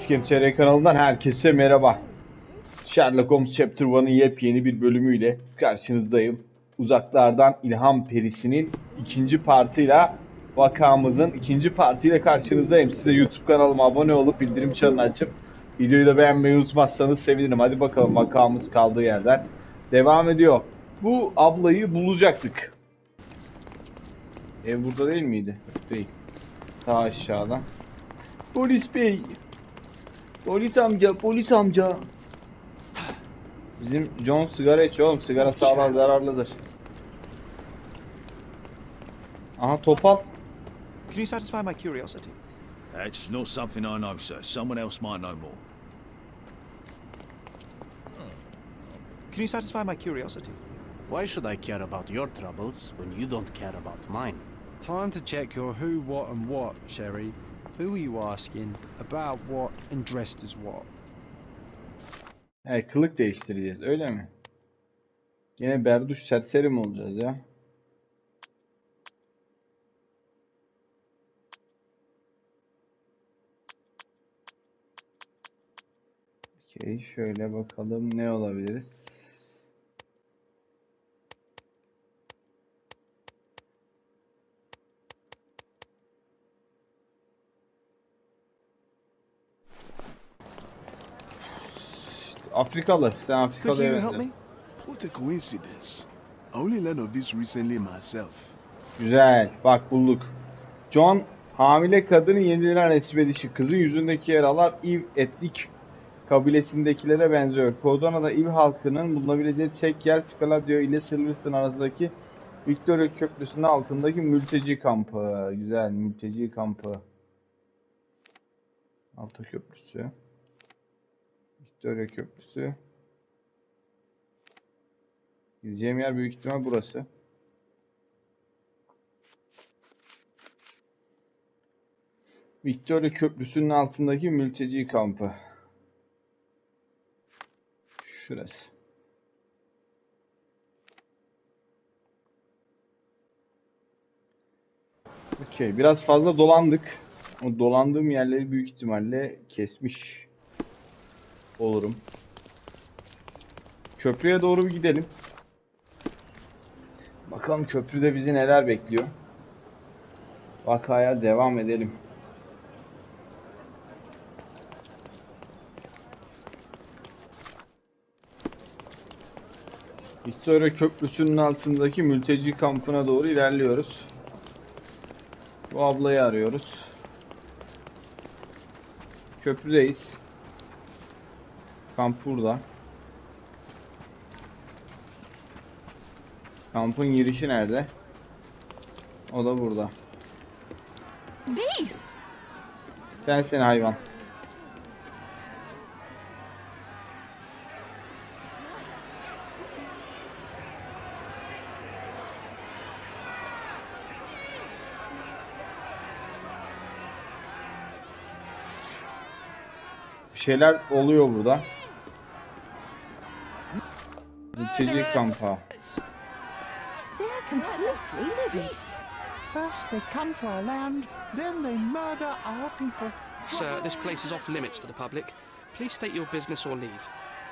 TR kanalından herkese merhaba. Sherlock Holmes Chapter 1'ın yepyeni bir bölümüyle karşınızdayım. Uzaklardan İlham Perisi'nin ikinci partıyla, vakamızın ikinci partıyla karşınızdayım. Size YouTube kanalıma abone olup bildirim çanını açıp videoyu da beğenmeyi unutmazsanız sevinirim. Hadi bakalım, vakamız kaldığı yerden devam ediyor. Bu ablayı bulacaktık. Ev burada değil miydi? Değil. Daha aşağıda. Polis bey. Polis amca, polis amca. Bizim John sigara içiyor oğlum. Sigara sağlığa zararlıdır. Aha, topal. Can you satisfy my curiosity? That's not something I know, sir. Someone else might know more. Can you satisfy my curiosity? Why should I care about your troubles when you don't care about mine? Time to check your who, what and what, Sherry. Who are you asking, about what and dressed as what? Evet, kılık değiştireceğiz, öyle mi? Gene berduş serseri mi olacağız ya? Okey, şöyle bakalım ne olabiliriz? Afrikalı. Sen Could Afrikalı you evet. help me? What a coincidence. I only learned of this recently myself. Güzel. Bak, bulduk. John hamile kadının yenilenen esbedişi. Kızın yüzündeki yaralar İv etnik kabilesindekilere benziyor. Kodona'da İv halkının bulunabileceği tek yer Scaladio ile Silverstone arasındaki Victoria Köprüsü'nün altındaki mülteci kampı. Güzel, mülteci kampı. Altı köprüsü. Victoria Köprüsü. Gideceğim yer büyük ihtimal burası. Victoria Köprüsü'nün altındaki mülteci kampı. Şurası. Okey, biraz fazla dolandık. O dolandığım yerleri büyük ihtimalle kesmiş olurum. Köprüye doğru bir gidelim. Bakalım köprüde bizi neler bekliyor. Vakaya devam edelim. Victoria Köprüsü'nün altındaki mülteci kampına doğru ilerliyoruz. Bu ablayı arıyoruz. Köprüdeyiz. Kamp burada. Kampın girişi nerede? O da burada. Beasts! Sensin hayvan. Bir şeyler oluyor burada. Mülteci kampı. They're completely livid. First they come to our land, then they murder our people. Sir, this place is off limits to the public. Please state your business or leave,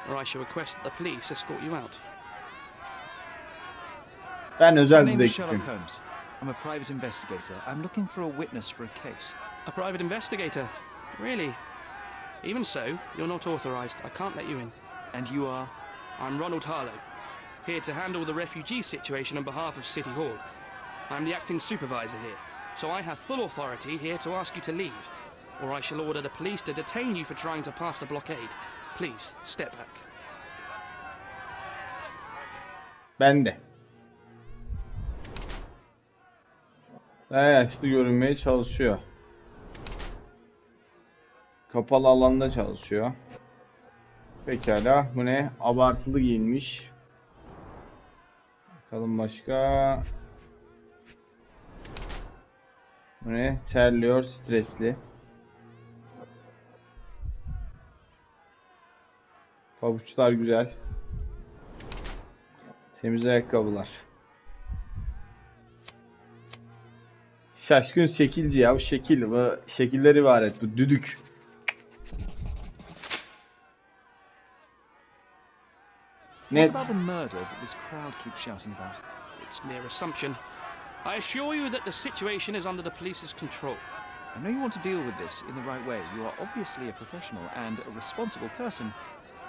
or I shall request that the police escort you out. Ben My özel name is Sherlock dedektifim. Holmes. I'm a private investigator. I'm looking for a witness for a case. A private investigator? Really? Even so, you're not authorized. I can't let you in. And you are? I'm Ronald Harlow, here to handle the refugee situation on behalf of City Hall. I'm the acting supervisor here, so I have full authority here to ask you to leave, or I shall order the police to detain you for trying to pass the blockade. Please, step back. Ben de. Daha yaşlı görünmeye çalışıyor. Kapalı alanda çalışıyor. Pekala. Bu ne? Abartılı giyinmiş. Bakalım başka. Bu ne? Terliyor, stresli. Pabuçlar güzel. Temiz ayakkabılar. Şaşkın şekilci ya, bu şekil, bu şekiller ibaret, bu düdük. What about the murder that this crowd keeps shouting about? It's mere assumption. I assure you that the situation is under the police's control. I know you want to deal with this in the right way. You are obviously a professional and a responsible person,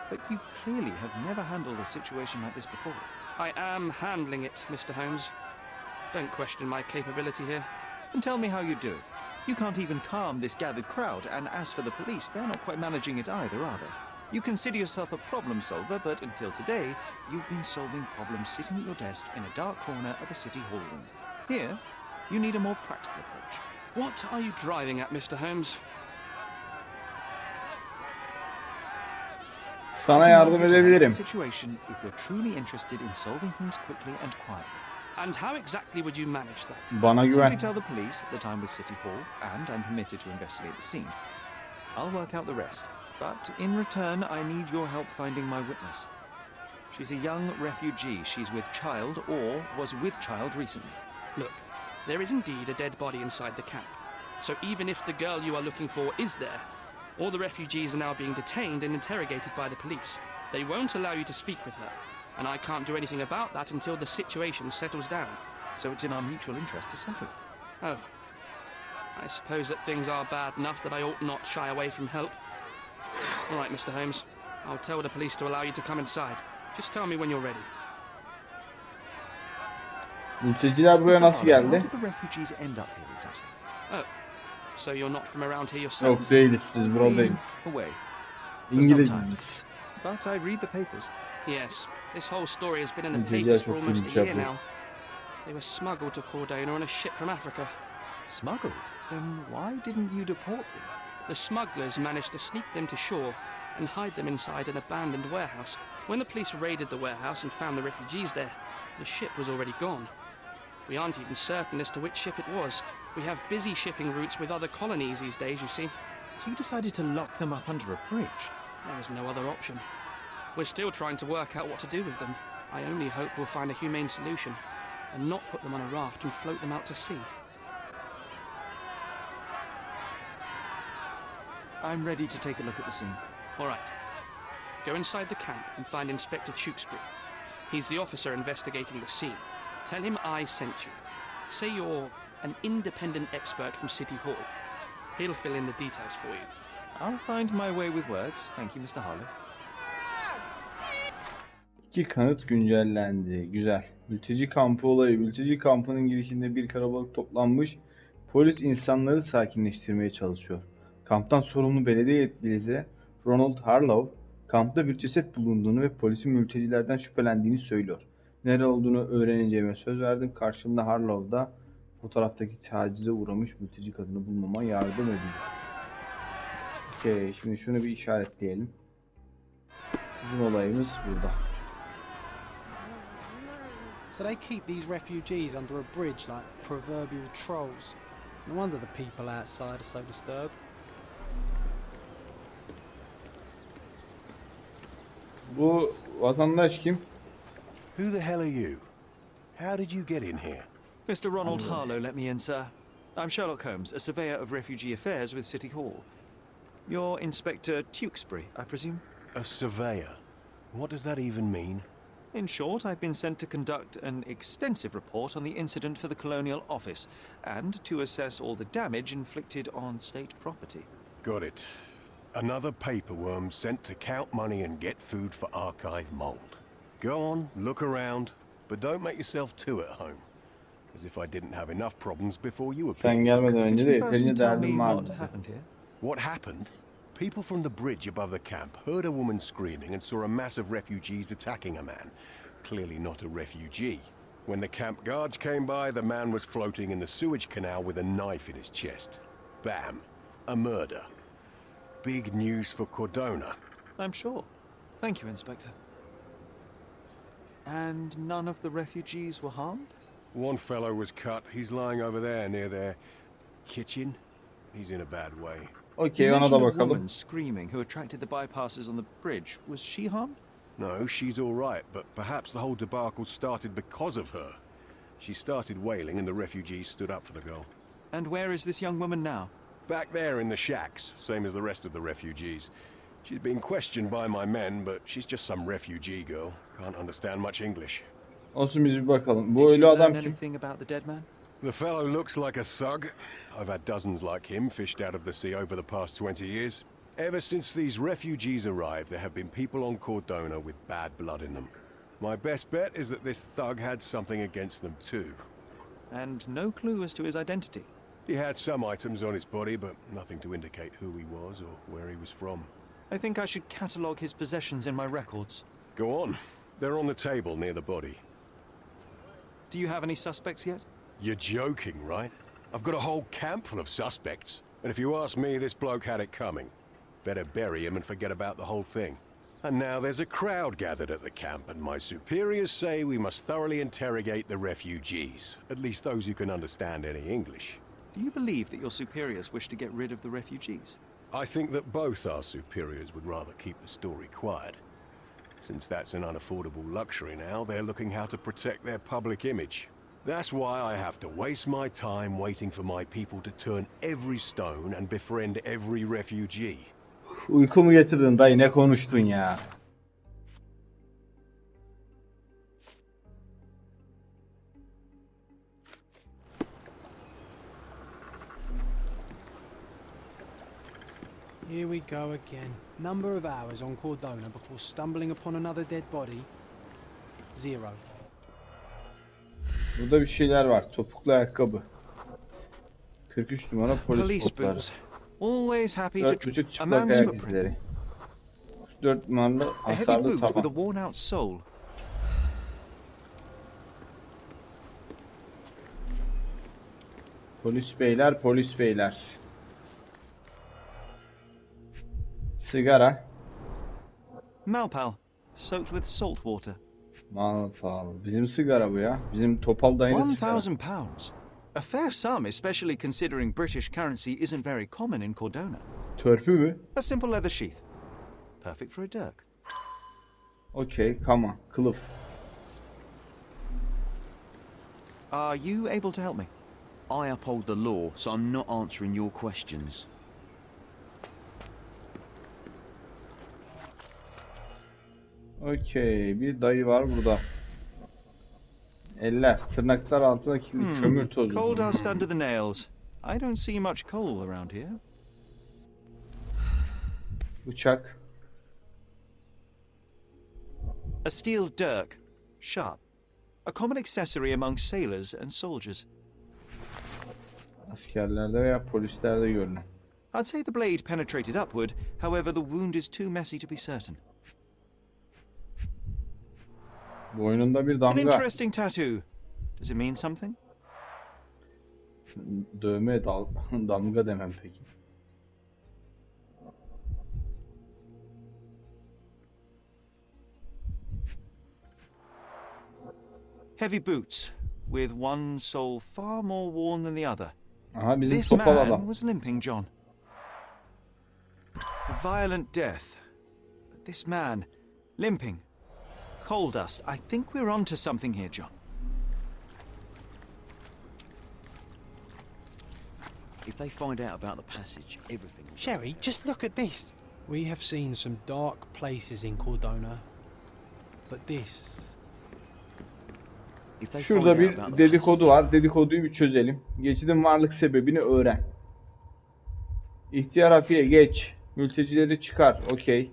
but you clearly have never handled a situation like this before. I am handling it, Mr. Holmes. Don't question my capability here. And tell me how you do it. You can't even calm this gathered crowd, and as for the police, they're not quite managing it either, are they? You consider yourself a problem solver, but until today, you've been solving problems sitting at your desk in a dark corner of a city hall room. Here, you need a more practical approach. What are you driving at, Mr. Holmes? Sana yardım edebilirim. Situation if you're truly interested in solving things quickly and quietly. And how exactly would you manage that? Bana Simply güven. tell the police that I'm with City Hall and I'm permitted to investigate the scene. I'll work out the rest, but in return I need your help finding my witness. She's a young refugee. She's with child or was with child recently. Look, there is indeed a dead body inside the camp. So even if the girl you are looking for is there, all the refugees are now being detained and interrogated by the police. They won't allow you to speak with her, and I can't do anything about that until the situation settles down. So it's in our mutual interest to settle it. Oh. I suppose that things are bad enough that I ought not shy away from help. All right, Mr. Holmes. I'll tell the police to allow you to come inside. Just tell me when you're ready. Mülteciler buraya Mr. nasıl Harlow, geldi? how did the refugees end up here exactly? Oh. So you're not from around here yourself? Yok değiliz, biz buradayız. Away. İngiliz biz. But I read the papers. Yes. This whole story has been in the Mülteciler papers for çok almost ilginç a year yapıyor. now. They were smuggled to Cordona on a ship from Africa. Smuggled? Then why didn't you deport them? The smugglers managed to sneak them to shore and hide them inside an abandoned warehouse. When the police raided the warehouse and found the refugees there, the ship was already gone. We aren't even certain as to which ship it was. We have busy shipping routes with other colonies these days, you see. So you decided to lock them up under a bridge? There was no other option. We're still trying to work out what to do with them. I only hope we'll find a humane solution and not put them on a raft and float them out to sea. I'm ready to take a look at the scene. All right. Go inside the camp and find Inspector Tewkesbury. He's the officer investigating the scene. Tell him I sent you. Say you're an independent expert from City Hall. He'll fill in the details for you. I'll find my way with words. Thank you, Mr. Harlow. İki kanıt güncellendi. Güzel. Mülteci kampı olayı. Mülteci kampının girişinde bir kalabalık toplanmış. Polis insanları sakinleştirmeye çalışıyor. Kamptan sorumlu belediye yetkilisi Ronald Harlow, kampta bir ceset bulunduğunu ve polisin mültecilerden şüphelendiğini söylüyor. Nere olduğunu öğreneceğime söz verdim. Karşımda Harlow da fotoğraftaki tacize uğramış mülteci kadını bulmama yardım ediyor. Okey, şimdi şunu bir işaretleyelim. Bizim olayımız burada. So they keep these refugees under a bridge like proverbial trolls. No wonder the people outside are so disturbed. Bu vatandaş kim? Who the hell are you? How did you get in here? Mr. Ronald Harlow let me in, sir. I'm Sherlock Holmes, a surveyor of refugee affairs with City Hall. You're Inspector Tewkesbury, I presume? A surveyor? What does that even mean? In short, I've been sent to conduct an extensive report on the incident for the Colonial Office and to assess all the damage inflicted on state property. Got it. Another paperworm sent to count money and get food for archive mold. Go on, look around, but don't make yourself too at home. As if I didn't have enough problems before you appeared. Sen gelmeden önce de First, yeterince tell me derdim what vardı. happened here. What happened? People from the bridge above the camp heard a woman screaming and saw a mass of refugees attacking a man. Clearly not a refugee. When the camp guards came by, the man was floating in the sewage canal with a knife in his chest. Bam. A murder. Big news for Cordona. I'm sure. Thank you, Inspector. And none of the refugees were harmed? One fellow was cut. He's lying over there near their kitchen. He's in a bad way. Okey, You ona da mentioned a bakalım. woman screaming who attracted the bypassers on the bridge. Was she harmed? No, she's all right, but perhaps the whole debacle started because of her. She started wailing and the refugees stood up for the girl. And where is this young woman now? Back there in the shacks, same as the rest of the refugees. She's been questioned by my men, but she's just some refugee girl. Can't understand much English. Olsun, biz bir bakalım. Bu Did ölü you adam learn kim? anything about the dead man? The fellow looks like a thug. I've had dozens like him fished out of the sea over the past 20 years. Ever since these refugees arrived, there have been people on Cordona with bad blood in them. My best bet is that this thug had something against them too. And no clue as to his identity. He had some items on his body, but nothing to indicate who he was or where he was from. I think I should catalogue his possessions in my records. Go on. They're on the table near the body. Do you have any suspects yet? You're joking, right? I've got a whole camp full of suspects. And if you ask me, this bloke had it coming. Better bury him and forget about the whole thing. And now there's a crowd gathered at the camp, and my superiors say we must thoroughly interrogate the refugees. At least those who can understand any English. Do you believe that your superiors wish to get rid of the refugees? I think that both our superiors would rather keep the story quiet. Since that's an unaffordable luxury now, they're looking how to protect their public image. That's why I have to waste my time waiting for my people to turn every stone and befriend every refugee. Uykumu getirdin dayı, ne konuştun ya? Here we go again. Number of hours on Cordona before stumbling upon another dead body. 0. Burada bir şeyler var. Topuklu ayakkabı. 43 numara polis Police botları. boots. Always happy to 4,5 a çıplak man's ayak footprint. izleri. 4 numaralı A heavy hasarlı boot with a taban. worn out sole. Polis beyler, polis beyler. Sigara. Malpal, soaked with salt water. Malpal. Bizim sigara bu ya. Bizim Topal dayının sigara. £1,000. A fair sum, especially considering British currency isn't very common in Cordona. Törpü mü? A simple leather sheath. Perfect for a dirk. Okay, come on. Kılıf. Are you able to help me? I uphold the law, so I'm not answering your questions. Okay, bir dayı var burada. Eller, tırnaklar altında kirli kömür tozu. Coal dust under the nails. I don't see much coal around here. Bıçak. A steel dirk. Sharp. A common accessory among sailors and soldiers. Askerlerde veya polislerde görünen. I'd say the blade penetrated upward, however the wound is too messy to be certain. Boynunda bir An damga. interesting tattoo. Does it mean something? Dövme damga demem peki. Heavy boots, with one sole far more worn than the other. Aha, bizim This Topal man adam. was limping, John. A violent death. But this man, limping. Coal dust. I think we're onto something here, John. If they find out about the passage, everything... Sherry, just look at this. We have seen some dark places in Cordona, but this... If they find Şurada out bir about the dedikodu passage, var. Dedikoduyu bir çözelim. Geçidin varlık sebebini öğren. İhtiyar hafiye geç. Mültecileri çıkar. Okey.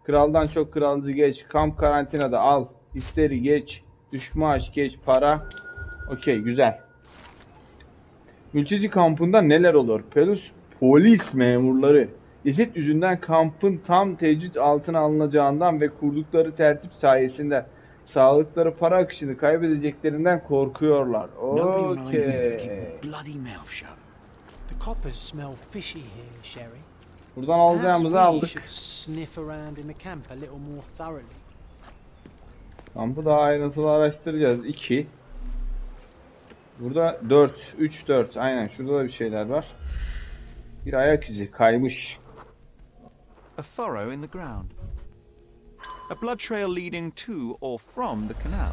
Kraldan çok kralcı geç. Kamp karantinada al. İsteri geç. Düşük maaş geç. Para. Okey, güzel. Mülteci kampında neler olur? Polis memurları ceset yüzünden kampın tam tecrit altına alınacağından ve kurdukları tertip sayesinde sağlıkları para akışını kaybedeceklerinden korkuyorlar. Okey. bloody mouth shut. The coppers smell fishy here, Sherry. Buradan Perhaps alacağımızı we aldık. should sniff around in the camp a little more thoroughly. Kampı daha ayrıntılı araştıracağız. 2. Burada 4. 3, 4. Aynen, şurada da bir şeyler var. Bir ayak izi kaymış. A furrow in the ground. A blood trail leading to or from the canal.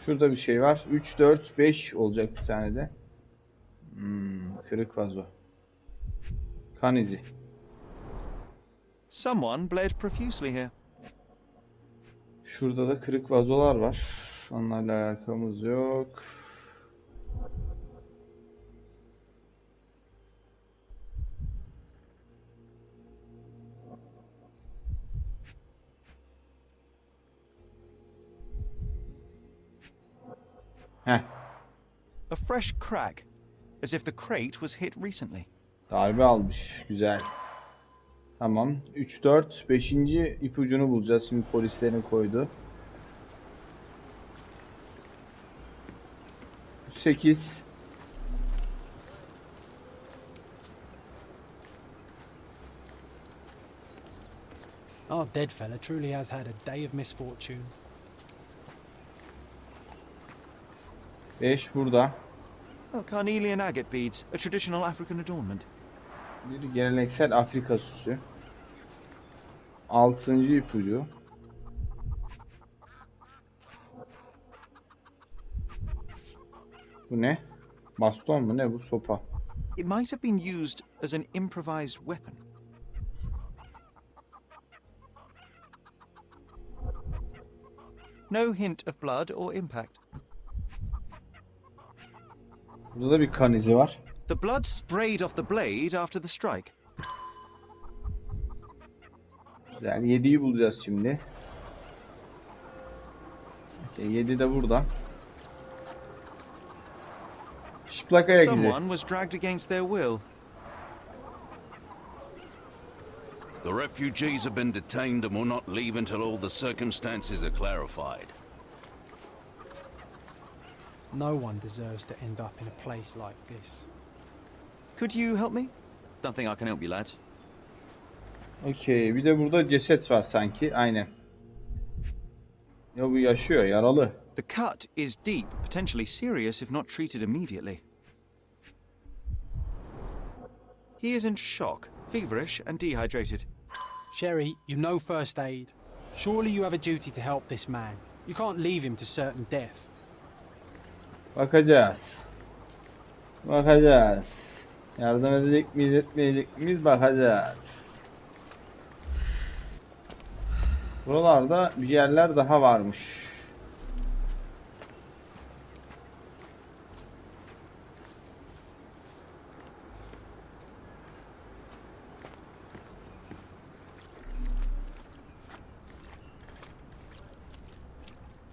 Şurada bir şey var. 3, 4, 5 olacak bir tane de. Kırık vazo. Kan izi. Someone bled profusely here. Şurada da kırık vazolar var. Onlarla alakamız yok. Heh. A fresh crack, as if the crate was hit recently. Darbe almış. Güzel. Tamam. 3, 4, 5. ipucunu bulacağız. Şimdi polislerin koydu. 8. Our dead fella truly has had a day of misfortune. 5 burada. Oh, carnelian agate beads, a traditional African adornment. Bir geleneksel Afrika süsü. 6. ipucu. Bu ne? Baston mu ne bu? Sopa. It might have been used as an improvised weapon. No hint of blood or impact. Burada da bir kan izi var. The blood sprayed off the blade after the strike. Güzel. 7'yi bulacağız şimdi. Okay, 7 de burada. Çıplak ayak izi. Someone was dragged against their will. The refugees have been detained and will not leave until all the circumstances are clarified. No one deserves to end up in a place like this. Could you help me? Don't think I can help you, lad. Okey. Bir de burada ceset var sanki. Aynen. Ya bu yaşıyor. Yaralı. The cut is deep, potentially serious if not treated immediately. He is in shock, feverish and dehydrated. Sherry, you know first aid. Surely you have a duty to help this man. You can't leave him to certain death. Bakacağız. Bakacağız. Yardım edecek miyiz, etmeyecek miyiz? Bakacağız. Buralarda bir yerler daha varmış.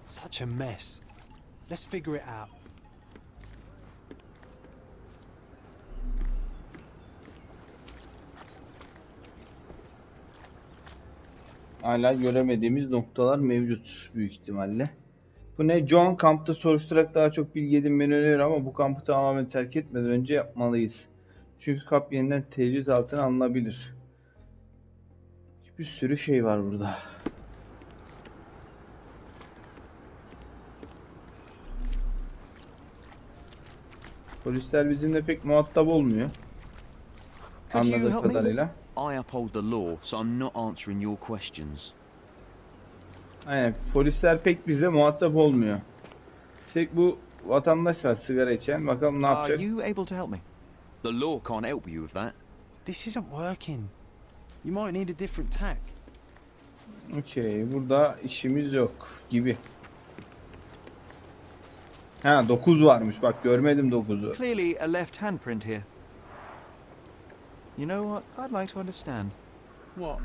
Such a mess. Let's figure it out. Hala göremediğimiz noktalar mevcut büyük ihtimalle. Bu ne? John kampta soruşturarak daha çok bilgi edinmeni öneriyor ama bu kampı tamamen terk etmeden önce yapmalıyız. Çünkü kamp yeniden tecrit altına alınabilir. Bir sürü şey var burada. Polisler bizimle pek muhatap olmuyor. Anladığım kadarıyla. I uphold the law, so I'm not answering your questions. Aynen. Polisler pek bize muhatap olmuyor. Tek bu vatandaş var sigara içen. Bakalım ne yapacak. Are you able to help me? The law can't help you with that. This isn't working. You might need a different tack. Okey. Burada işimiz yok gibi. Ha 9 varmış. Bak görmedim 9'u. Clearly a left handprint here. You know what? I'd like to understand. What?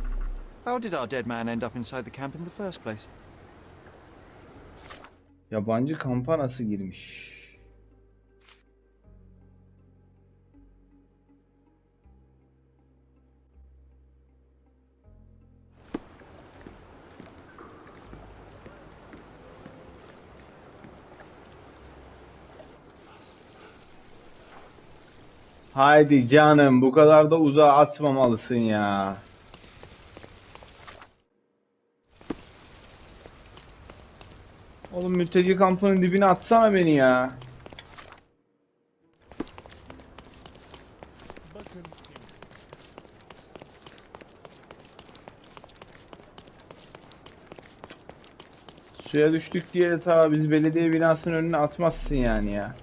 How did our dead man end up inside the camp in the first place? Yabancı kampa nasıl girmiş? Haydi canım, bu kadar da uzağa atmamalısın ya. Oğlum mülteci kampının dibine atsana beni ya. Suya düştük diye de ta biz belediye binasının önüne atmazsın yani ya.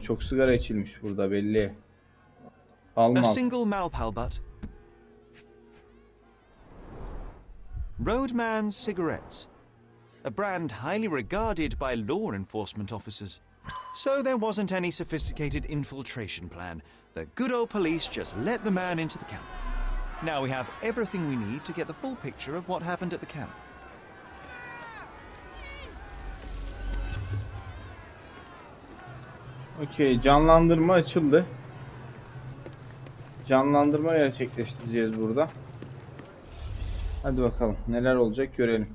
Çok sigara içilmiş burada belli. A Almaz. single Malpal butt. Roadman's cigarettes. A brand highly regarded by law enforcement officers. So there wasn't any sophisticated infiltration plan. The good old police just let the man into the camp. Now we have everything we need to get the full picture of what happened at the camp. Okey, canlandırma açıldı. Canlandırma gerçekleştireceğiz burada. Hadi bakalım neler olacak görelim.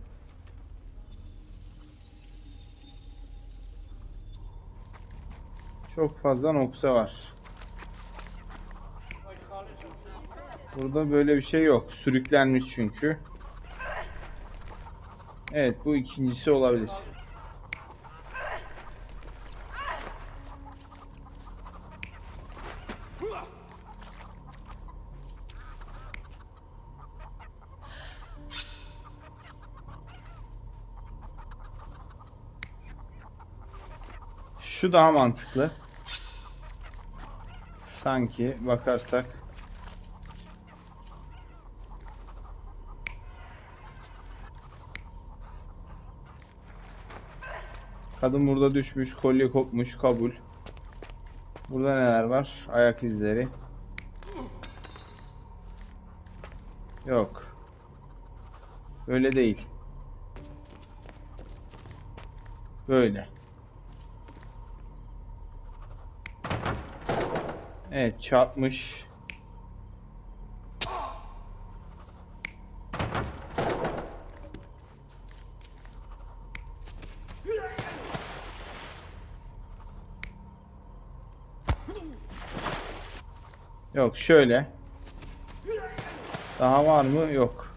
Çok fazla nokta var. Burada böyle bir şey yok. Sürüklenmiş çünkü. Evet, bu ikincisi olabilir. Şu daha mantıklı. Sanki bakarsak. Kadın burada düşmüş, kolye kopmuş, kabul. Burada neler var? Ayak izleri. Yok. Öyle değil. Böyle. Evet, çarpmış. Yok, şöyle. Daha var mı? Yok.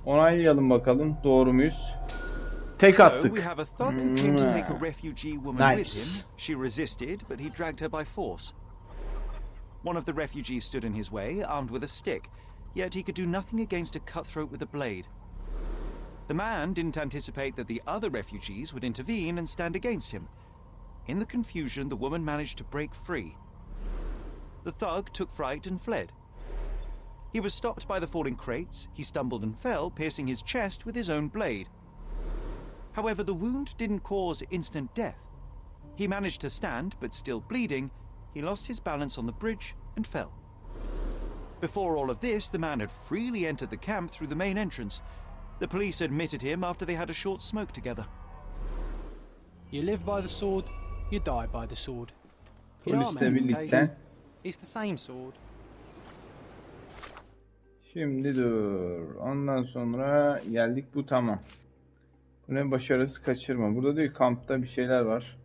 Onaylayalım bakalım. Doğru muyuz? Tek attık. So we have a thug who came to take a refugee woman Nice. with him. She resisted, but he dragged her by force. One of the refugees stood in his way, armed with a stick, yet he could do nothing against a cutthroat with a blade. The man didn't anticipate that the other refugees would intervene and stand against him. In the confusion, the woman managed to break free. The thug took fright and fled. He was stopped by the falling crates. He stumbled and fell, piercing his chest with his own blade. However, the wound didn't cause instant death. He managed to stand, but still bleeding, he lost his balance on the bridge and fell. Before all of this, the man had freely entered the camp through the main entrance. The police admitted him after they had a short smoke together. You live by the sword, you die by the sword. In our Polisle man's birlikte. case, it's the same sword. Şimdi dur. Ondan sonra geldik, bu tamam. Bu ne, başarısız kaçırma. Burada diyor kampta bir şeyler var.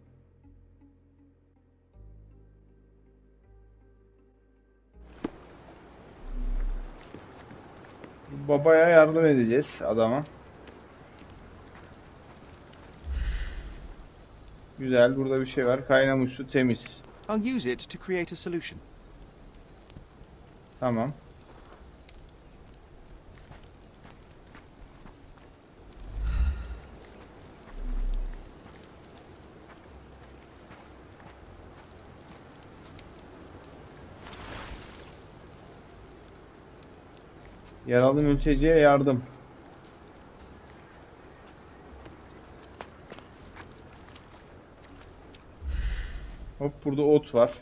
Babaya yardım edeceğiz adama. Güzel, burada bir şey var. Kaynamış su temiz. I'll use it to create a solution. Tamam. Yaralı mülteciye yardım. Hop, burada ot var.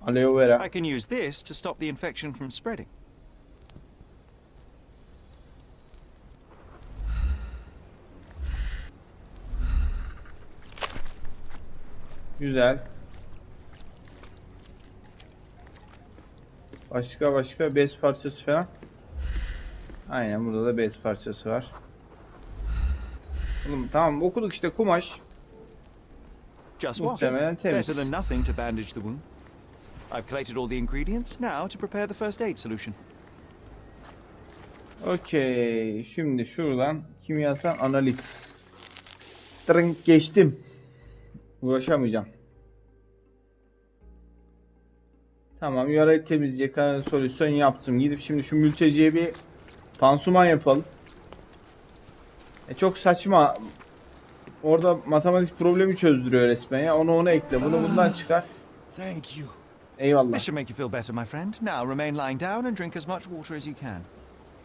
Aloe vera. I can use this to stop the infection from spreading. Güzel. Başka bez parçası falan. Aynen, burada da bez parçası var. Oğlum, tamam okuduk işte, kumaş. Just wash. Muhtemelen temiz. Better than nothing to bandage the wound. I've collated all the ingredients now to prepare the first aid solution. Okey. Şimdi şuradan kimyasal analiz. Tırın, geçtim. Uğraşamayacağım. Tamam, yarayı temizleyecek solüsyon yaptım. Gidip şimdi şu mülteciye bir pansuman yapalım. Çok saçma. Orada matematik problemi çözdürüyor resmen ya. Onu ona ekle. Bunu bundan çıkar. Thank you. Eyvallah. This should make you feel better, my friend. Now remain lying down and drink as much water as you can.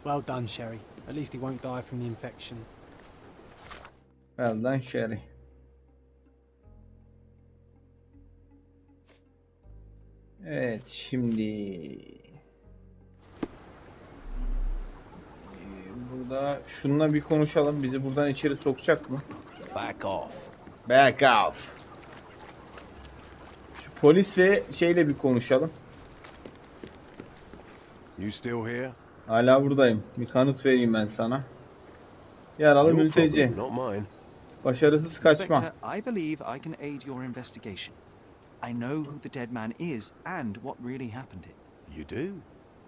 Well done, Sherry. At least he won't die from the infection. Well done, Sherry. Evet, şimdi burada şununla bir konuşalım. Bizi buradan içeri sokacak mı? Back off. Back off. Şu polis ve şeyle bir konuşalım. You still here? Hala buradayım. Bir kanıt vereyim ben sana. Yaralı Your mülteci. problem, not mine. Başarısız kaçma. Inspector, I believe I can aid your investigation. I know who the dead man is and what really happened here. You do?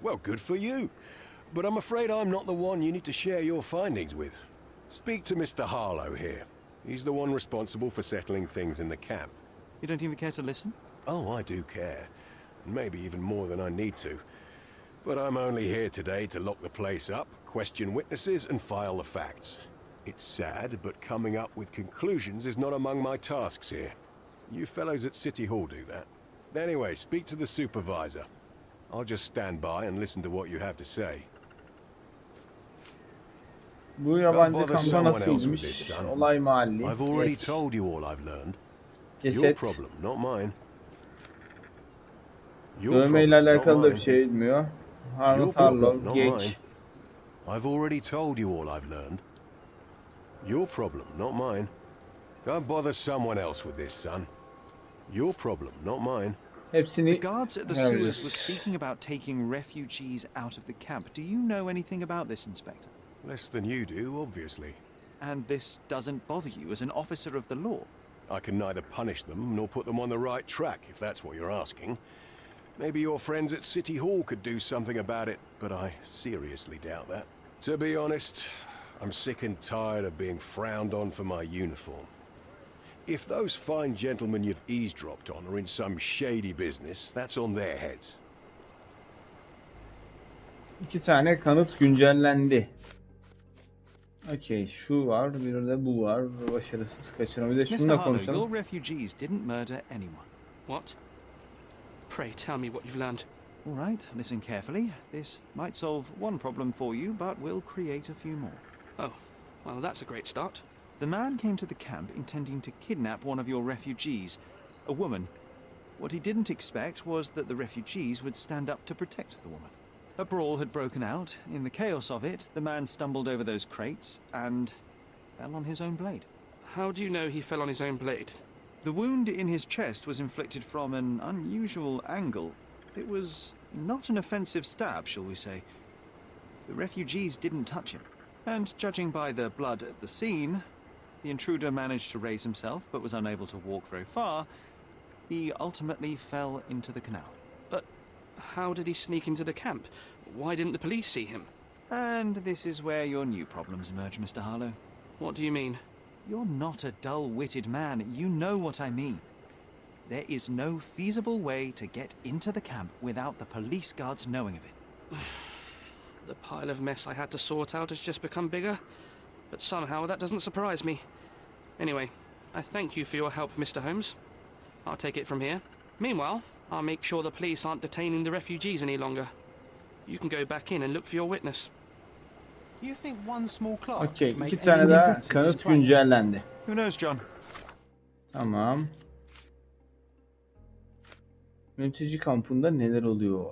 Well, good for you. But I'm afraid I'm not the one you need to share your findings with. Speak to Mr. Harlow here. He's the one responsible for settling things in the camp. You don't even care to listen? Oh, I do care. Maybe even more than I need to. But I'm only here today to lock the place up, question witnesses, and file the facts. It's sad, but coming up with conclusions is not among my tasks here. You fellows at City Hall do that. Anyway, speak to the supervisor. I'll just stand by and listen to what you have to say. Bu yabancı kampa nasılmış? Olay mahalli. I've already told you all I've learned. Your Ceset. problem, not mine. Your Dövmeyle problem, not alakalı da bir mine. şey bilmiyor. Your Harun problem, Tarlo, not geç. mine. I've already told you all I've learned. Your problem, not mine. Go bother someone else with this, son. Your problem, not mine. Hepsini The guards at the sewers were speaking about taking refugees out of the camp. Do you know anything about this, Inspector? Less than you do, obviously. And this doesn't bother you as an officer of the law? I can neither punish them nor put them on the right track, if that's what you're asking. Maybe your friends at City Hall could do something about it, but I seriously doubt that. To be honest, I'm sick and tired of being frowned on for my uniform. If those fine gentlemen you've eavesdropped on are in some shady business, that's on their heads. 2 tane kanıt güncellendi. Okey, şu var, bir de bu var. Başarısız kaçırma. Bir de Mr. şununla Harlow, konuşalım. your refugees didn't murder anyone. What? Pray tell me what you've learned. All right, listen carefully. This might solve one problem for you, but will create a few more. Oh, well, that's a great start. The man came to the camp intending to kidnap one of your refugees, a woman. What he didn't expect was that the refugees would stand up to protect the woman. A brawl had broken out. In the chaos of it, the man stumbled over those crates and fell on his own blade. How do you know he fell on his own blade? The wound in his chest was inflicted from an unusual angle. It was not an offensive stab, shall we say. The refugees didn't touch him. And judging by the blood at the scene, the intruder managed to raise himself but was unable to walk very far. He ultimately fell into the canal. But how did he sneak into the camp? Why didn't the police see him? And this is where your new problems emerge, Mr. Harlow. What do you mean? You're not a dull-witted man. You know what I mean. There is no feasible way to get into the camp without the police guards knowing of it. The pile of mess I had to sort out has just become bigger, but somehow that doesn't surprise me. Anyway, I thank you for your help, Mr. Holmes. I'll take it from here. Meanwhile, I'll make sure the police aren't detaining the refugees any longer. You can go back in and look for your witness. You think one small clock Okey, would make 2 any tane daha difference in this kanıt place? güncellendi. Who knows, John? Tamam. Mülteci kampında neler oluyor?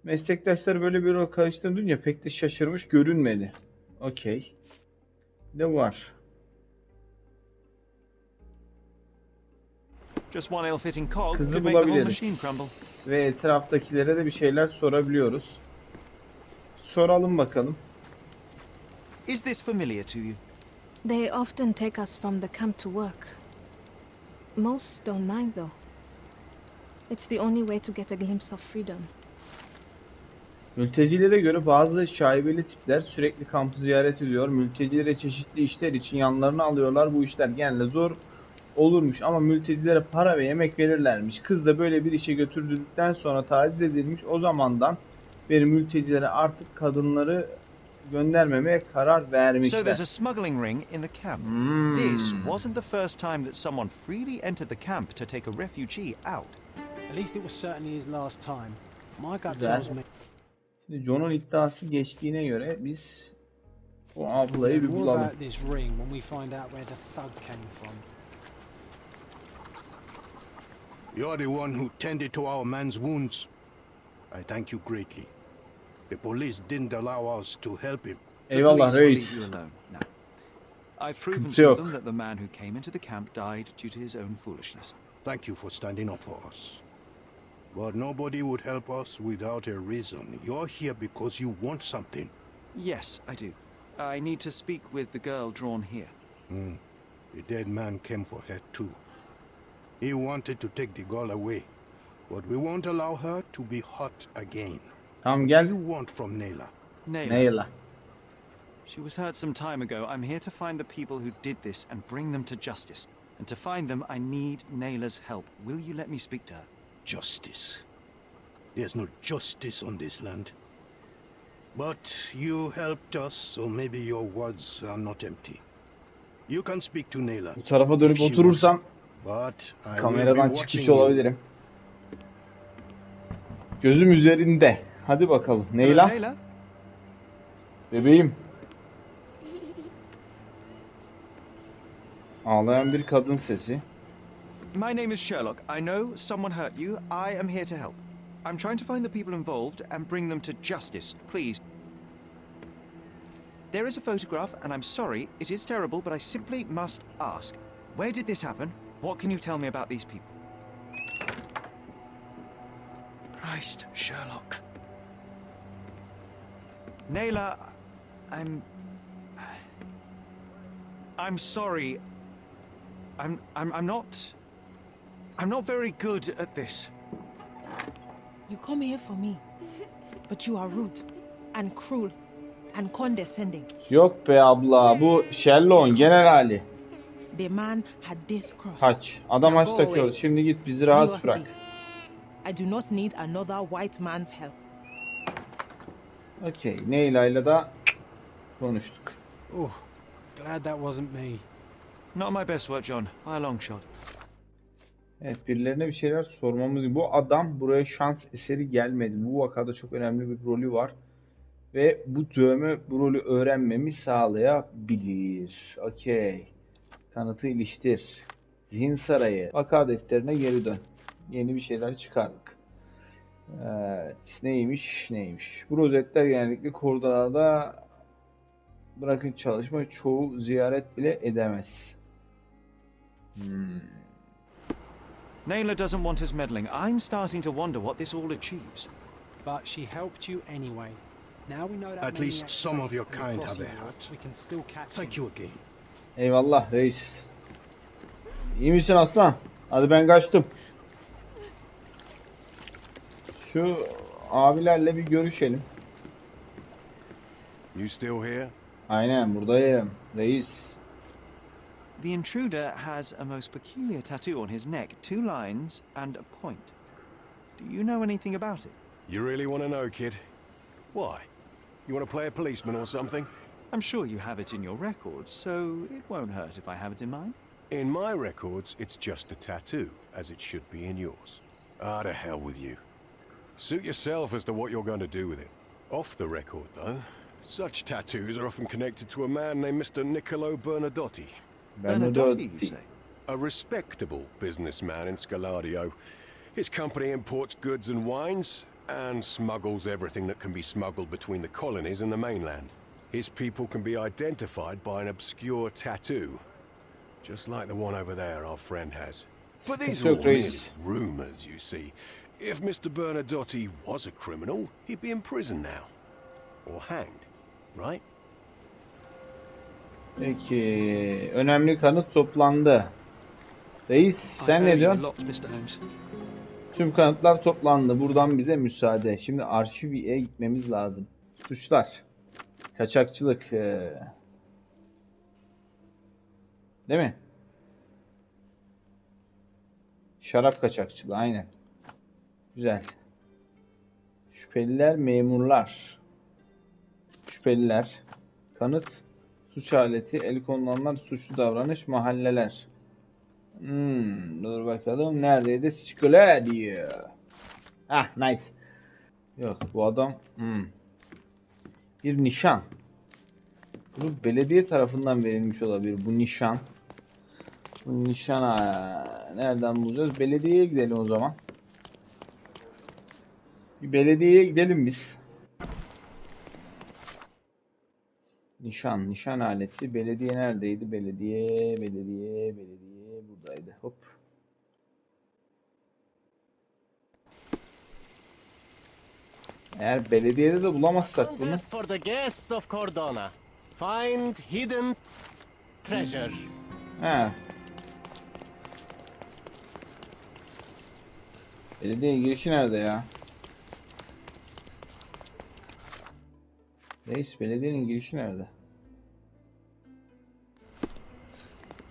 Meslektaşları böyle bir rol karıştığını duyunca pek de şaşırmış görünmedi. Okey. Bir de var. Just one ill-fitting cog Kızı could make the whole bulabiliriz. machine crumble. Ve etraftakilere de bir şeyler sorabiliyoruz. Soralım bakalım. Is this familiar to you? They often take us from the camp to work. Most don't mind, though. It's the only way to get a glimpse of freedom. Mültecilere göre bazı şaibeli tipler sürekli kampı ziyaret ediyor. Mültecilere çeşitli işler için yanlarına alıyorlar. Bu işler genelde zor olurmuş ama mültecilere para ve yemek verirlermiş. Kız da böyle bir işe götürüldükten sonra taciz edilmiş. O zamandan Ve mültecilere artık kadınları göndermemeye karar So vermişler. there's a smuggling ring in the camp. This wasn't the first time that someone freely entered the camp to take a refugee out. At least it was certainly his last time. My gut Güzel. tells me. Şimdi John'un iddiası geçtiğine göre biz o ablayı bir More bulalım. about this ring when we find out where the thug came from. You're the one who tended to our man's wounds. I thank you greatly. The police didn't allow us to help him. The Eyvallah police will reis. leave you alone now. I've proven Sıkıntı to yok. them that the man who came into the camp died due to his own foolishness. Thank you for standing up for us. But nobody would help us without a reason. You're here because you want something. Yes, I do. I need to speak with the girl drawn here. The dead man came for her too. He wanted to take the girl away, but we won't allow her to be hurt again. Tamam What gel. do you want from Nayla? Neyla. She was hurt some time ago. I'm here to find the people who did this and bring them to justice. And to find them, I need Nayla's help. Will you let me speak to her? Justice. There's no justice on this land. But you helped us, so maybe your words are not empty. You can speak to Nayla. Bu tarafa dönüp if she oturursam wants, but I will kameradan be çıkmış watching you. olabilirim. Gözüm üzerinde. Hadi bakalım. Neyla? Nayla? Bebeğim. Ağlayan bir kadın sesi. My name is Sherlock. I know someone hurt you. I am here to help. I'm trying to find the people involved and bring them to justice. Please. There is a photograph, and I'm sorry, it is terrible, but I simply must ask. Where did this happen? What can you tell me about these people? Christ, Sherlock. Nayla, I'm sorry. I'm not very good at this. You come here for me, but you are rude and cruel and condescending. Yok be abla, bu Sherlock'un genel hali. The man had this cross. Haç. Adam haç Now go takıyor. away. Şimdi git bizi Leave rahat us bırak. be. I do not need another white man's help. Okey. Neyla'yla da konuştuk. Oh, glad that wasn't me. Not my best work, John. By a long shot. Evet, birilerine bir şeyler sormamız. Bu adam buraya şans eseri gelmedi. Bu vakada çok önemli bir rolü var. Ve bu dövme bu rolü öğrenmemi sağlayabilir. Okey. Kanıtı iliştir. Zihin sarayı. Vaka defterine geri dön. Yeni bir şeyler çıkardık. Evet. Neymiş? Neymiş? Bu rozetler genellikle koridorlarda bırakın çalışma. Çoğu ziyaret bile edemez. Nayla doesn't want us meddling. I'm starting to wonder what this all achieves. But she helped you anyway. Now we know that At least maniac's some of face your and the kind have crossing a wall, heart. We can still catch Thank him. you again. Eyvallah reis. İyi misin aslan? Hadi ben kaçtım. Şu abilerle bir görüşelim. You still here? Aynen buradayım reis. The intruder has a most peculiar tattoo on his neck, 2 lines and a point. Do you know anything about it? You really want to know, kid? Why? You want to play a policeman or something? I'm sure you have it in your records, so it won't hurt if I have it in mine. In my records, it's just a tattoo, as it should be in yours. Ah, to hell with you. Suit yourself as to what you're going to do with it. Off the record, though, such tattoos are often connected to a man named Mr. Niccolo Bernadotti. Bernadotti, you say? A respectable businessman in Scalario. His company imports goods and wines, and smuggles everything that can be smuggled between the colonies and the mainland. His people can be identified by an obscure tattoo, just like the one over there our friend has. But these are all merely rumours, you see. If Mr. Bernadotti was a criminal, he'd be in prison now. Or hanged, right? Peki. Önemli kanıt toplandı. Reis sen ne diyorsun? Tüm kanıtlar toplandı. Buradan bize müsaade. Şimdi arşiviye gitmemiz lazım. Suçlar. Kaçakçılık. Değil mi? Şarap kaçakçılığı aynen. Güzel. Şüpheliler, memurlar. Şüpheliler. Kanıt, suç aleti, el konulanlar, suçlu davranış, mahalleler. Dur bakalım neredeydi? Şikole diyor. Ah, nice. Yok, bu adam bir nişan. Bu belediye tarafından verilmiş olabilir bu nişan. Bu nişana nereden bulacağız? Belediyeye gidelim o zaman. Bir belediyeye gidelim biz. Nişan aleti. Belediye neredeydi? Belediye buradaydı. Hop. Eğer belediyede de bulamazsak bunu. Contest for the guests of Cordona. Find hidden treasure. He. Belediye girişi nerede ya? Reis, belediyenin girişi nerede?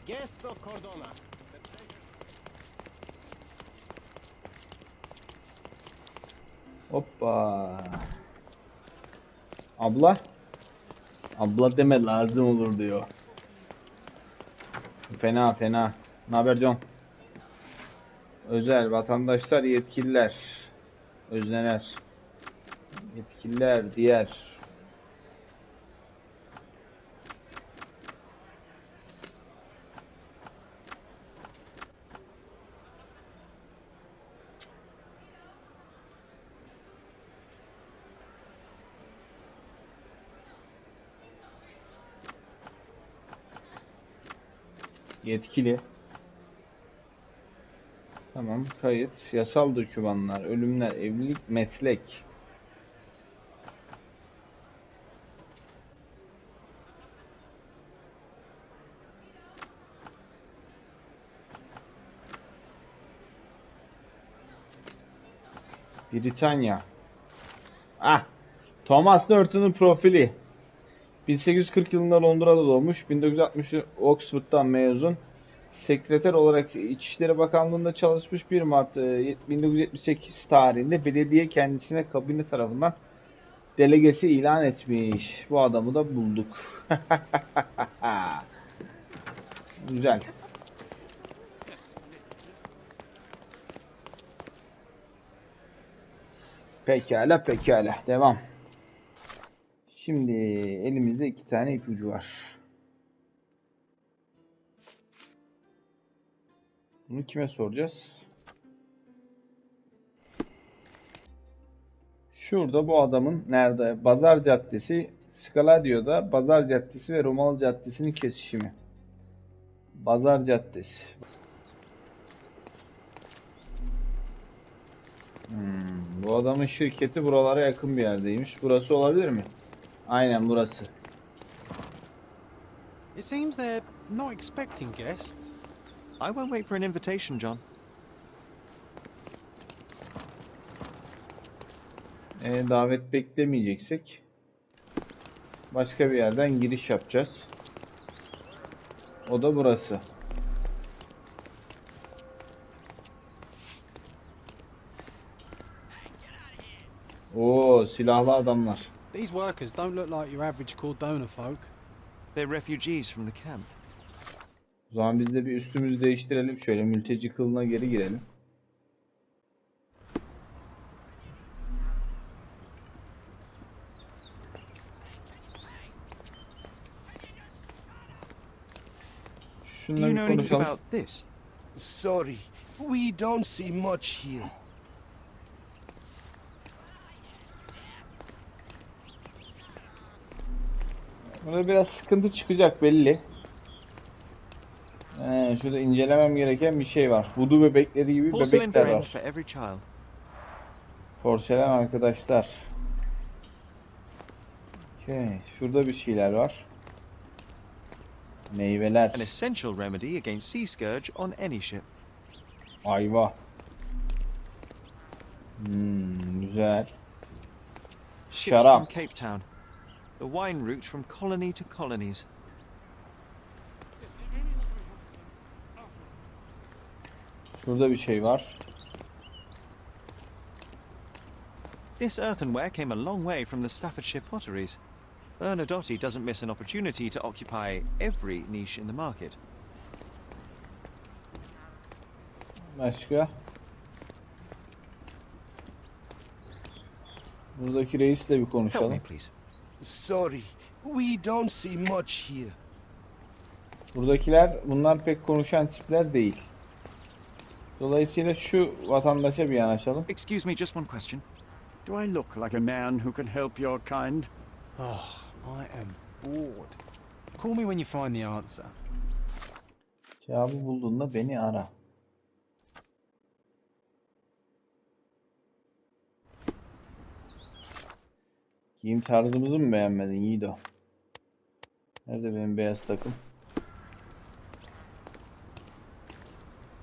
Guests of Cordona. Hoppa. Abla. Abla deme, lazım olur diyor. Fena. Naber John? Özel, vatandaşlar, yetkililer. Özneler. Yetkililer, diğer. Yetkili. Tamam, kayıt, yasal dokümanlar, ölümler, evlilik, meslek. Britanya. Thomas Norton'un profili. 1840 yılında Londra'da doğmuş. 1960 Oxford'dan mezun. Sekreter olarak İçişleri Bakanlığı'nda çalışmış. 1 Mart 1978 tarihinde belediye kendisine kabine tarafından delegesi ilan etmiş. Bu adamı da bulduk. Güzel. Pekala. Devam. Şimdi elimizde 2 tane ipucu var. Bunu kime soracağız? Şurada bu adamın nerede? Bazar Caddesi, Scaladio'da Bazar Caddesi ve Romalı Caddesi'nin kesişimi. Bazar Caddesi. Bu adamın şirketi buralara yakın bir yerdeymiş. Burası olabilir mi? Aynen burası. It seems they're not expecting guests. I won't wait for an invitation, John. Davet beklemeyeceksek başka bir yerden giriş yapacağız. O da burası. Oo, silahlı adamlar. These workers don't look like your average Cordona folk. They're refugees from the camp. O zaman biz de bir üstümüzü değiştirelim. Şöyle mülteci kılığına geri girelim. Do you Şundan know anything konuşalım. about this? Sorry, we don't see much here. Burada biraz sıkıntı çıkacak belli. Şurada incelemem gereken bir şey var. Voodoo bebekleri gibi Porcelain bebekler frame var. for every child. Porselen arkadaşlar. Okay. Şurada bir şeyler var. Meyveler. An essential remedy against sea scourge on any ship. Ayva. Güzel. Ships Şarap. from Cape Town. The wine route from colony to colonies. Şurada bir şey var. This earthenware came a long way from the Staffordshire potteries. Bernadotte doesn't miss an opportunity to occupy every niche in the market. Başka? Buradaki reisle bir Help konuşalım. me, please. Sorry, we don't see much here. Buradakiler, bunlar pek konuşan tipler değil. Dolayısıyla şu vatandaşa bir yanaşalım. Excuse me, just one question. Do I look like a man who can help your kind? Oh, I am bored. Call me when you find the answer. Cevabı bulduğunda beni ara. Giyim tarzımızı mı beğenmedin Yiğido? Nerede benim beyaz takım?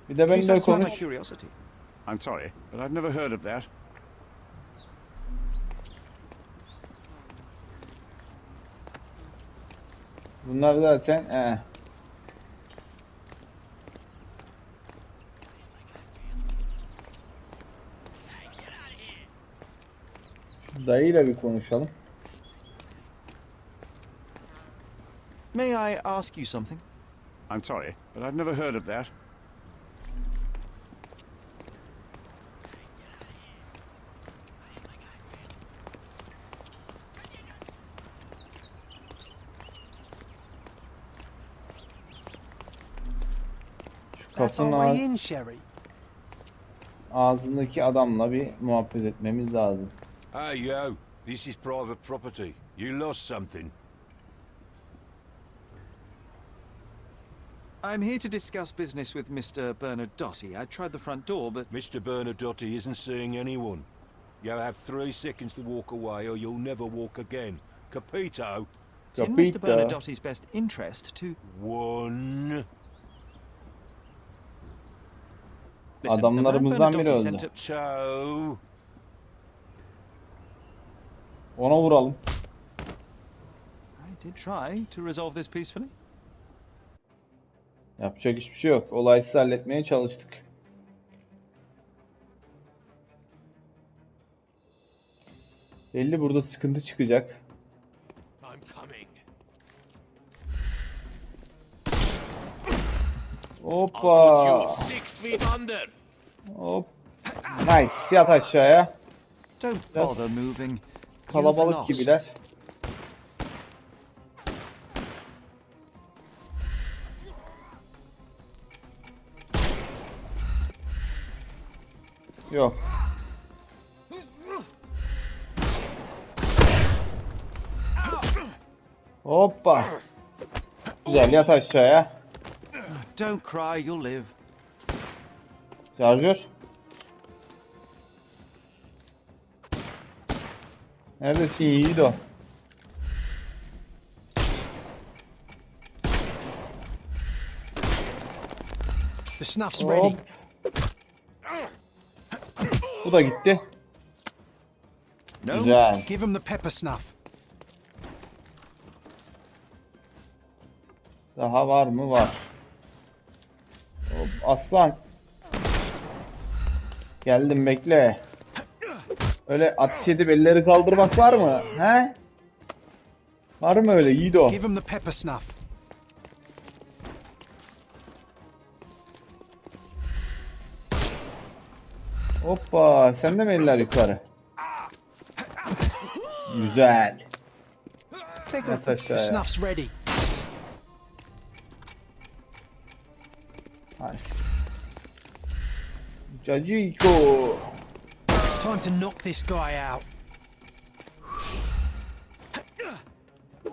Bir de benimle satisfy my konuş. curiosity. I'm sorry, but I've never heard of that. Bunlar zaten Şu dayıyla bir konuşalım. May I ask you something? I'm sorry, but I've never heard of that. Şu That's our kapının way in, Sherry. ağzındaki adamla bir muhabbet etmemiz lazım. Hey, yo. This is private property. You lost something. I'm here to discuss business with Mr. Bernadotte. I tried the front door, but... Mr. Bernadotte isn't seeing anyone. You have 3 seconds to walk away or you'll never walk again. Capito? It's in Mr. Bernadotte's best interest to... 1. Listen, Adamlarımızdan biri öldü. sent up... 2. Ona vuralım. I did try to resolve this peacefully. Yapacak hiçbir şey yok. Olaysız halletmeye çalıştık. Belli burada sıkıntı çıkacak. Hoppa. Hop. Nice. Yat aşağıya. Don't Biraz bother moving. kalabalık You've lost. gibiler. Yok. Hoppa. Güzel, yat aşağıya. Don't cry, you'll live. Şarjör. Neredesin Yiğido? The snuff's ready. Hop. Bu da gitti. No, Güzel. give him the pepper snuff. Daha var mı? Var. Hop, aslan. Geldim, bekle. Öyle ateş edip elleri kaldırmak var mı? He? Var mı öyle Yiğido? Give him the pepper snuff. Hoppa, sen de mi eller yukarı? Güzel. Take Yat the aşağıya. snuff's ready. Hadi. Caciko. Time to knock this guy out.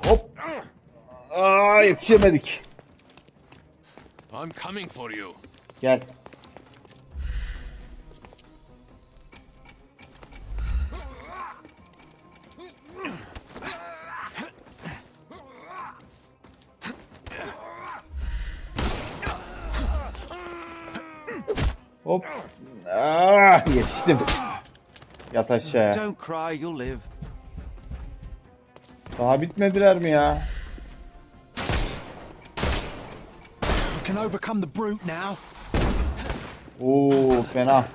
Hop. Aa, yetişemedik. I'm coming for you. Gel. Hop. Aa, yetiştim. Yat aşağıya. Don't cry, you'll live. Daha bitmediler mi ya? We can overcome the brute now. Oo, fena.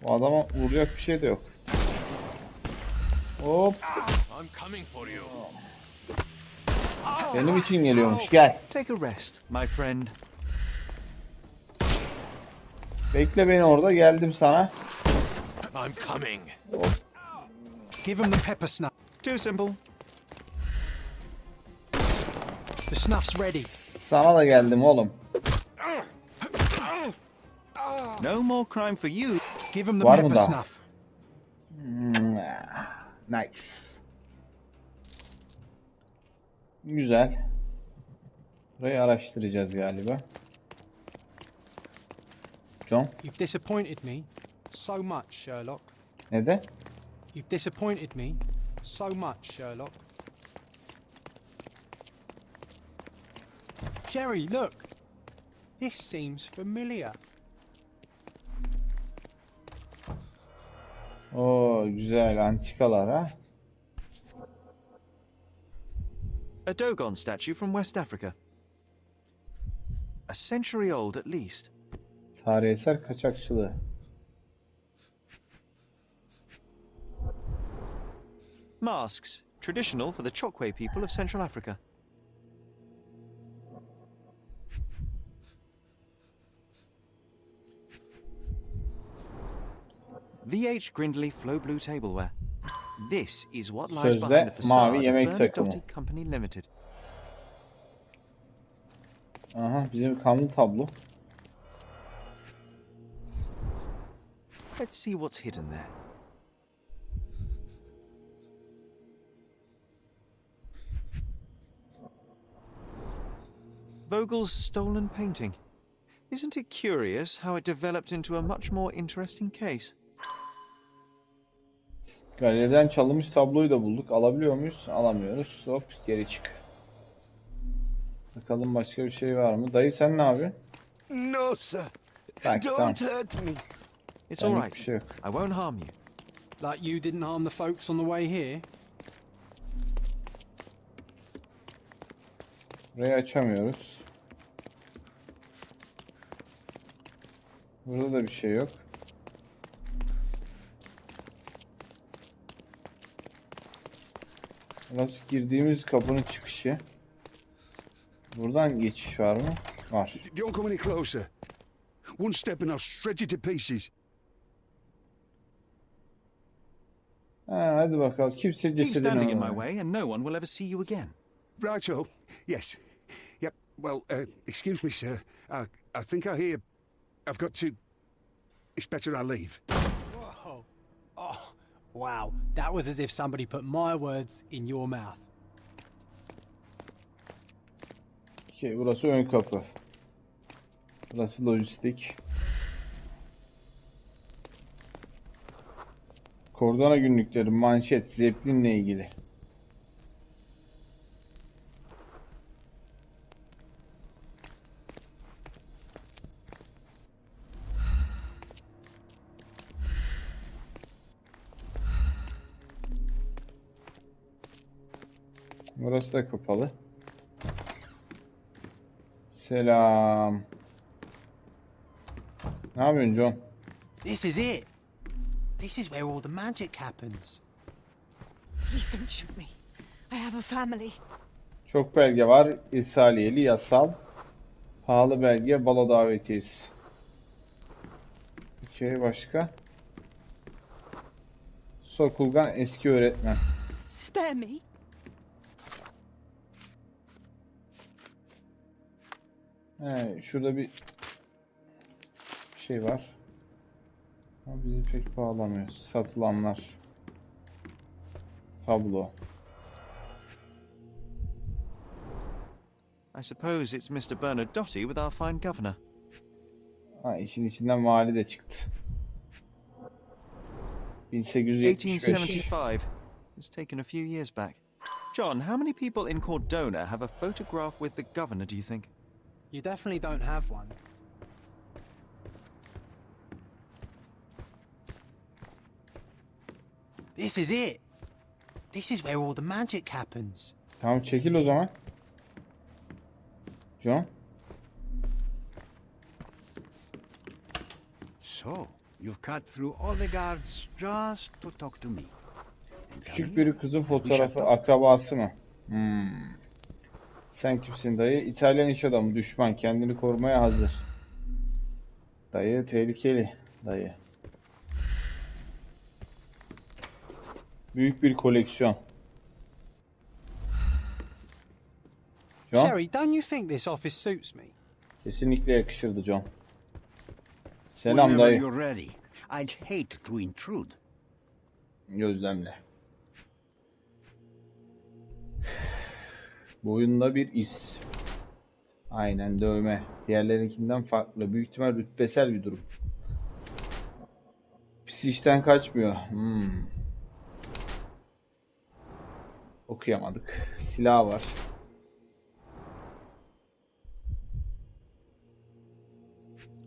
Bu adama vuracak bir şey de yok. Hop. Benim için geliyormuş. Gel. Take a rest, my friend. Bekle beni orada. Geldim sana. I'm coming. Hop. Give him the pepper snuff. Too simple. The snuff's ready. Sana da geldim oğlum. No more crime for you. Give him the Var mı pepper daha? snuff. Nice. Güzel. Burayı araştıracağız galiba. John, You've disappointed me so much, Sherlock. neden? You've disappointed me so much, Sherlock. Sherry, look. This seems familiar. Oo, güzel antikalar ha. A Dogon statue from West Africa. A century old at least. Tarihi eser kaçakçılığı. Masks, traditional for the Chokwe people of Central Africa. VH Grindley Flow Blue tableware. This is what lies Sözde behind the facade mavi of yemek takımı. Bernadotte Company Limited. Aha, bizim kanlı tablo. Let's see what's hidden there. Vogel's stolen painting. Isn't it curious how it developed into a much more interesting case? Galeriden çalınmış tabloyu da bulduk. Alabiliyor muyuz? Alamıyoruz. Hop, geri çık. Bakalım başka bir şey var mı? Dayı sen ne yapıyorsun? No, sir. Bak, tamam. Don't hurt me. It's all Benlik right. bir şey yok. I won't harm you. Like you didn't harm the folks on the way here. Burayı açamıyoruz. Burada da bir şey yok. Burası girdiğimiz kapının çıkışı. Buradan geçiş var mı? Var. Don't come any closer. One step and I'll shred you to pieces. Ha, hadi bakalım. Kimse Keep cesedini standing in my alamıyor. way and no one will ever see you again. Righto. Yes. Yep. Well, excuse me, sir. I think I hear. I've got to. It's better I leave. Whoa. Oh, wow. That was as if somebody put my words in your mouth. Okay, burası ön kapı. Burası lojistik. Kordona günlükleri, manşet, Zeppelin'le ilgili. Burası da kapalı. Selam. Ne yapıyorsun John? This is it. This is where all the magic happens. Please don't shoot me. I have a family. Çok belge var. İrsaliyeli, yasal. Pahalı belge, balo davetiyesi. Okey, başka? Sokulgan eski öğretmen. Spare me. He, şurada bir şey var. Ama bizi pek bağlamıyor. Satılanlar. Tablo. I suppose it's Mr. Bernadotte with our fine governor. Ha, işin içinden vali de çıktı. 1875. 1875. It's taken a few years back. John, how many people in Cordona have a photograph with the governor, do you think? You definitely don't have one. This is it. This is where all the magic happens. Tamam, çekil o zaman. John. So, You've cut through all the guards just to talk to me. Küçük bir kızın fotoğrafı, akrabası mı? Sen kimsin dayı? İtalyan iş adamı, düşman, kendini korumaya hazır. Dayı tehlikeli, dayı. Büyük bir koleksiyon. John? Sherry, don't you think this office suits me? Kesinlikle yakışırdı John. Selam Whenever dayı. you're ready. I'd hate to intrude. Gözlemle. Boyunda bir iz. Aynen dövme. Diğerlerinkinden farklı. Büyük ihtimal rütbesel bir durum. Pis işten kaçmıyor. Okuyamadık. Silah var.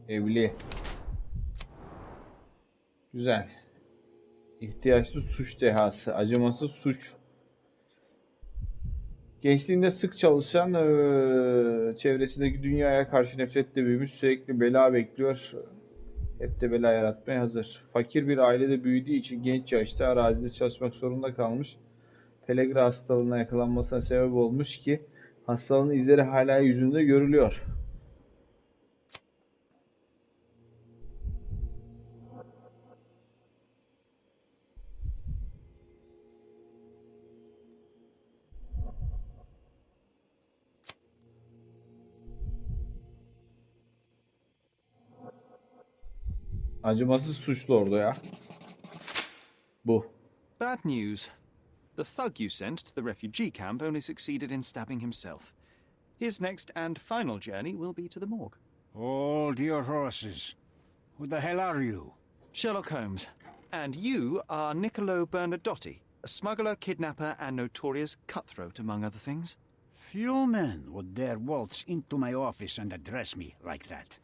Evli. Güzel. İhtiyaçlı suç dehası. Acımasız suç. Gençliğinde sık çalışan, çevresindeki dünyaya karşı nefretle büyümüş, sürekli bela bekliyor. Hep de bela yaratmaya hazır. Fakir bir ailede büyüdüğü için genç yaşta arazide çalışmak zorunda kalmış. Pelegrin hastalığına yakalanmasına sebep olmuş ki hastalığın izleri hala yüzünde görülüyor. Acımasız suçlu orada ya. Bu. Bad news. The thug you sent to the refugee camp only succeeded in stabbing himself. His next and final journey will be to the morgue. Hold your horses. Who the hell are you? Sherlock Holmes. And you are Niccolo Bernadotti, a smuggler, kidnapper, and notorious cutthroat, among other things. Few men would dare waltz into my office and address me like that.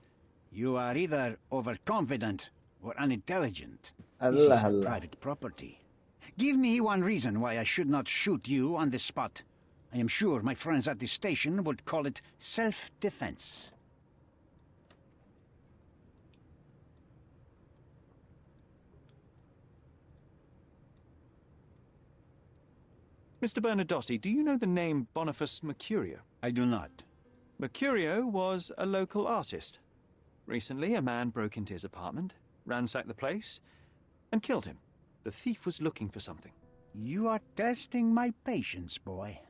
You are either overconfident or unintelligent. This is private property. Give me one reason why I should not shoot you on the spot. I am sure my friends at the station would call it self-defense. Mr. Bernadotti, do you know the name Boniface Mercurio? I do not. Mercurio was a local artist. Recently, a man broke into his apartment, ransacked the place, and killed him. The thief was looking for something. You are testing my patience, boy.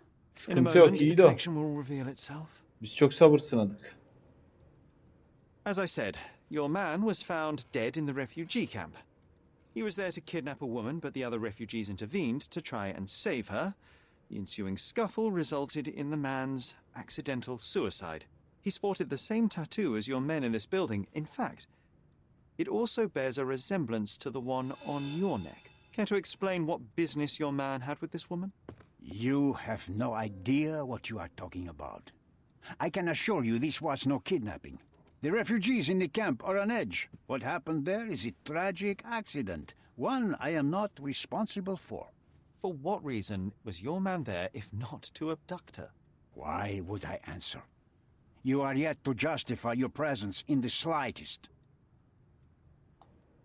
In a moment, the connection will reveal itself. Biz çok sabır sınadık. As I said, your man was found dead in the refugee camp. He was there to kidnap a woman, but the other refugees intervened to try and save her. The ensuing scuffle resulted in the man's accidental suicide. He sported the same tattoo as your men in this building. In fact, it also bears a resemblance to the one on your neck. Care to explain what business your man had with this woman? You have no idea what you are talking about. I can assure you this was no kidnapping. The refugees in the camp are on edge. What happened there is a tragic accident, one I am not responsible for. For what reason was your man there if not to abduct her? Why would I answer? You are yet to justify your presence in the slightest.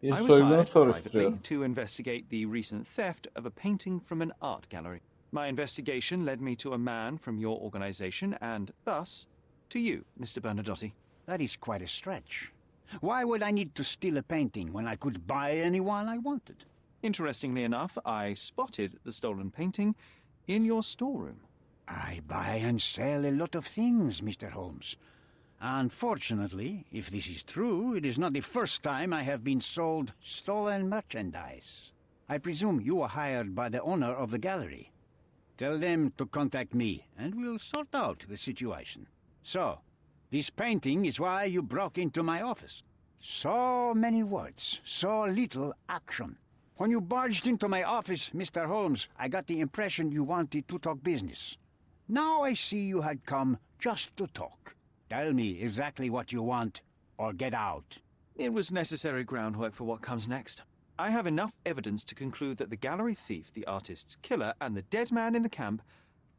I was hired privately to investigate the recent theft of a painting from an art gallery. My investigation led me to a man from your organization and, thus, to you, Mr. Bernadotti. That is quite a stretch. Why would I need to steal a painting when I could buy anyone I wanted? Interestingly enough, I spotted the stolen painting in your storeroom. I buy and sell a lot of things, Mr. Holmes. Unfortunately, if this is true, it is not the first time I have been sold stolen merchandise. I presume you were hired by the owner of the gallery. Tell them to contact me, and we'll sort out the situation. So, this painting is why you broke into my office. So many words, so little action. When you barged into my office, Mr. Holmes, I got the impression you wanted to talk business. Now I see you had come just to talk. Tell me exactly what you want, or get out. It was necessary groundwork for what comes next. I have enough evidence to conclude that the gallery thief, the artist's killer, and the dead man in the camp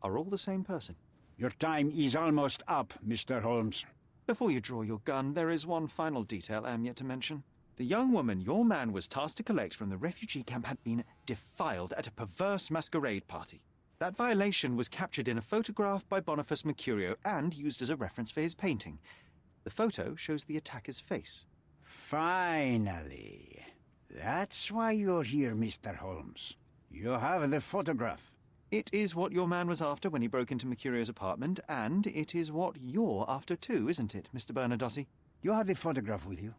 are all the same person. Your time is almost up, Mr. Holmes. Before you draw your gun, there is one final detail I am yet to mention. The young woman your man was tasked to collect from the refugee camp had been defiled at a perverse masquerade party. That violation was captured in a photograph by Boniface Mercurio and used as a reference for his painting. The photo shows the attacker's face. Finally. That's why you're here, Mr. Holmes. You have the photograph. It is what your man was after when he broke into Mercurio's apartment, and it is what you're after too, isn't it, Mr. Bernadotte? You have the photograph with you?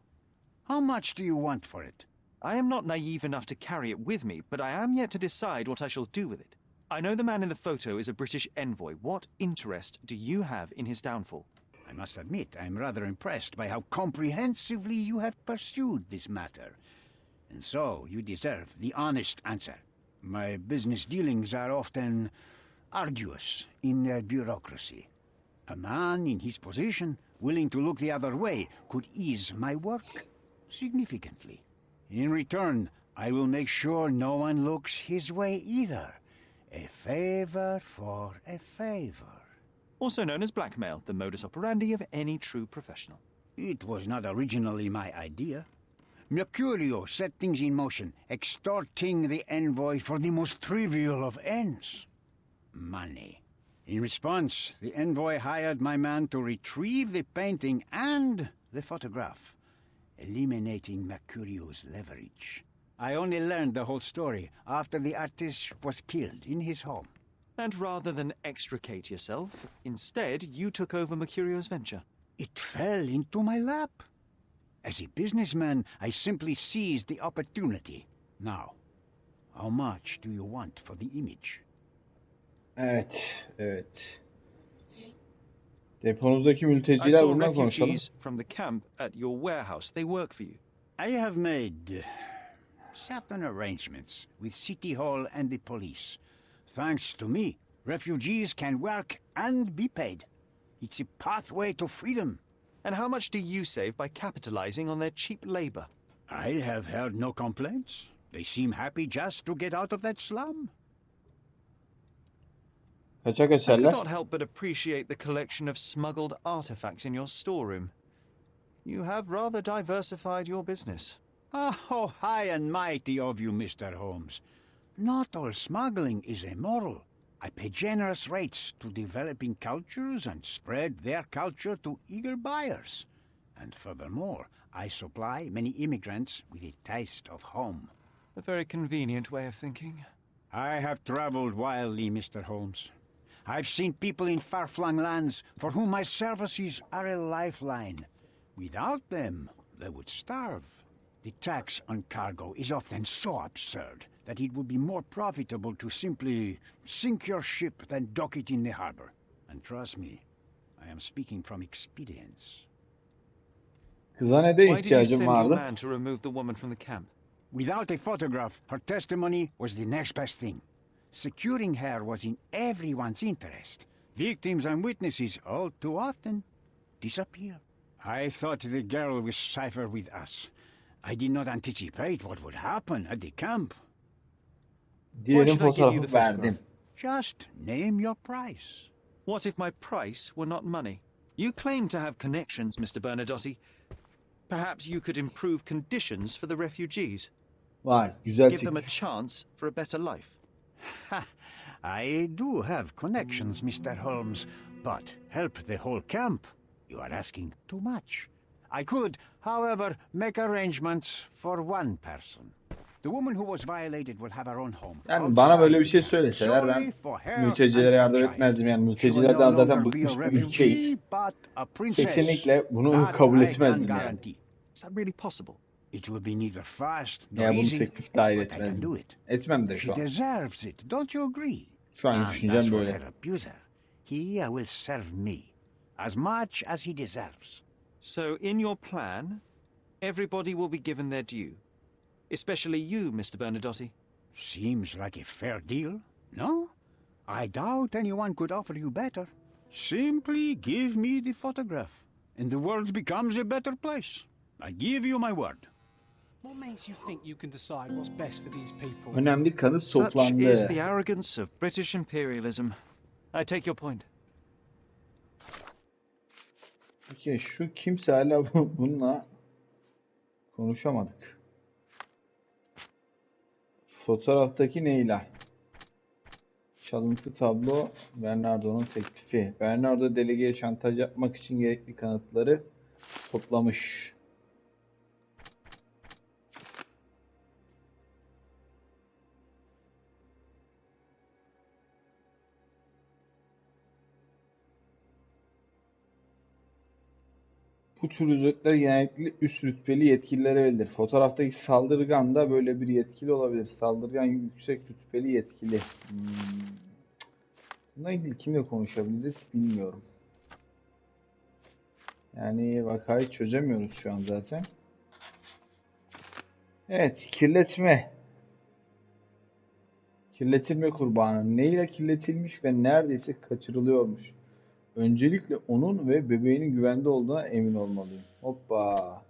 How much do you want for it? I am not naive enough to carry it with me, but I am yet to decide what I shall do with it. I know the man in the photo is a British envoy. What interest do you have in his downfall? I must admit, I'm rather impressed by how comprehensively you have pursued this matter. And so, you deserve the honest answer. My business dealings are often arduous in their bureaucracy. A man in his position, willing to look the other way, could ease my work significantly. In return, I will make sure no one looks his way either. A favor for a favor. Also known as blackmail, the modus operandi of any true professional. It was not originally my idea. Mercurio set things in motion, extorting the envoy for the most trivial of ends. Money. In response, the envoy hired my man to retrieve the painting and the photograph, eliminating Mercurio's leverage. I only learned the whole story after the artist was killed in his home. And rather than extricate yourself, instead you took over Mercurio's venture. It fell into my lap. As a businessman, I simply seized the opportunity. Now, how much do you want for the image? Evet, evet. Deponuzdaki I mülteciler saw bundan konuşalım. refugees from the camp at your warehouse. They work for you. I have made certain arrangements with City Hall and the police. Thanks to me, refugees can work and be paid. It's a pathway to freedom. And how much do you save by capitalizing on their cheap labor? I have heard no complaints. They seem happy just to get out of that slum. Kaçak I eserler. could not help but appreciate the collection of smuggled artifacts in your storeroom. You have rather diversified your business. Oh, high and mighty of you, Mr. Holmes. Not all smuggling is immoral. I pay generous rates to developing cultures and spread their culture to eager buyers. And furthermore, I supply many immigrants with a taste of home. A very convenient way of thinking. I have traveled wildly, Mr. Holmes. I've seen people in far-flung lands for whom my services are a lifeline. Without them, they would starve. The tax on cargo is often so absurd that it would be more profitable to simply sink your ship than dock it in the harbor. And trust me, I am speaking from experience. Kıza ne de Why did you ihtiyacım send your vardı? man to remove the woman from the camp? Without a photograph, her testimony was the next best thing. Securing her was in everyone's interest. Victims and witnesses all too often disappear. I thought the girl was safer with us. I did not anticipate what would happen at the camp. Diyelim should I give you the fotoğrafı photograph? verdim. Just name your price. What if my price were not money? You claim to have connections, Mr. Bernadotte. Perhaps you could improve conditions for the refugees. Vay, güzel Give them a teklif. chance for a better life. Ha! I do have connections, Mr. Holmes, but help the whole camp? You are asking too much. I could, however, make arrangements for one person. The woman who was violated will have her own home. Yani bana böyle bir şey söyleseler ben mültecilere yardım etmezdim. Yani mültecilerden zaten bıkmıştım ülkeyiz. Kesinlikle bunu kabul etmezdim yani. Is that really possible? It will be neither fast nor Ya bunu easy, teklif dahil but I can do etmezdim. it. Etmem de She şu an. deserves it, don't you agree? Şu an And as düşüncem for böyle. her abuser, he will serve me as much as he deserves. So, in your plan, everybody will be given their due. Especially you, Mr. Bernadotte. Seems like a fair deal, no? I doubt anyone could offer you better. Simply give me the photograph, and the world becomes a better place. I give you my word. What makes you think you can decide what's best for these people? Önemli kanıt Such toplandı. is the arrogance of British imperialism. I take your point. Peki şu kimse hala bununla Konuşamadık. Fotoğraftaki Neyla. Çalıntı tablo, Bernardo'nun teklifi. Bernardo delegeye şantaj yapmak için gerekli kanıtları toplamış. Bu tür özetler genellikle üst rütbeli yetkililere verilir. Fotoğraftaki saldırgan da böyle bir yetkili olabilir. Saldırgan yüksek rütbeli yetkili. Bununla ilgili kimle konuşabiliriz bilmiyorum. Yani vakayı çözemiyoruz şu an zaten. Evet, kirletme. Kirletilme kurbanı. Neyle kirletilmiş ve neredeyse kaçırılıyormuş. Öncelikle onun ve bebeğinin güvende olduğuna emin olmalıyım. Hoppa.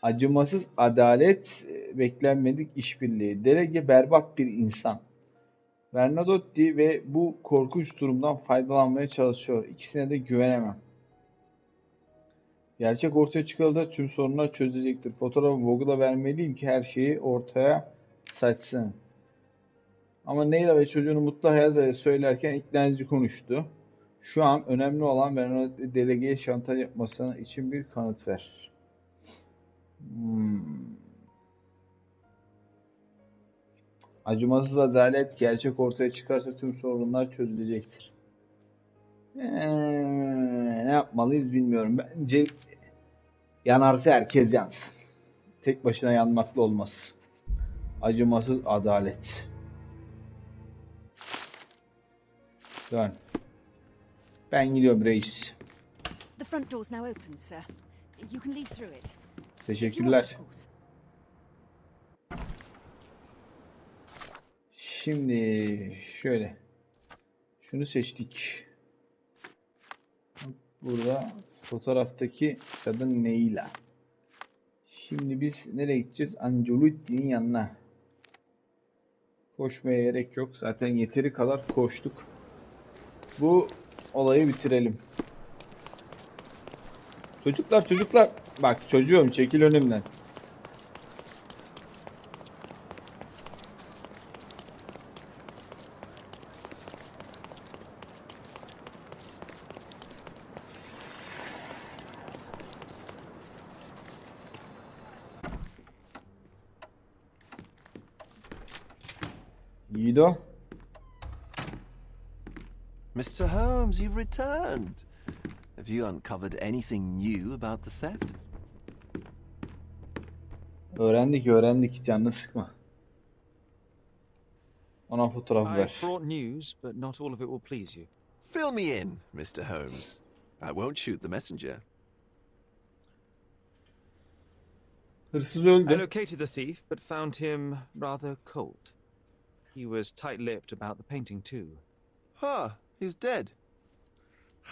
Acımasız adalet, beklenmedik işbirliği. Delege berbat bir insan. Bernadotti ve bu korkunç durumdan faydalanmaya çalışıyor. İkisine de güvenemem. Gerçek ortaya çıkarılırsa tüm sorunlar çözülecektir. Fotoğrafı Vogue'la vermeliyim ki her şeyi ortaya saçsın. Ama Neyla ve çocuğunu mutlu hayat söylerken ikna edici konuştu. Şu an önemli olan Bernadotti delegeye şantaj yapmasına için bir kanıt ver. Acımasız adalet gerçek ortaya çıkarsa tüm sorunlar çözülecektir. Ne yapmalıyız bilmiyorum. Bence yanarsa herkes yansın. Tek başına yanmakla olmaz. Acımasız adalet. Dön. Ben gidiyorum reis. The front door's now open, sir. You can leave through it. Teşekkürler. Şimdi şöyle. Şunu seçtik. Burada fotoğraftaki kadın Neyla. Şimdi biz nereye gideceğiz? Angelotti'nin yanına. Koşmaya gerek yok. Zaten yeteri kadar koştuk. Bu olayı bitirelim. Çocuklar. Bak çocuğum çekil önümden. Yiğido. Mr. Holmes, you've returned. Have you uncovered anything new about the theft? Öğrendik. Canını sıkma. Ona fotoğrafı ver. I've brought news, but not all of it will please you. Fill me in, Mr. Holmes. I won't shoot the messenger. Hırsız öldü. I located the thief, but found him rather cold. He was tight-lipped about the painting too. He's dead.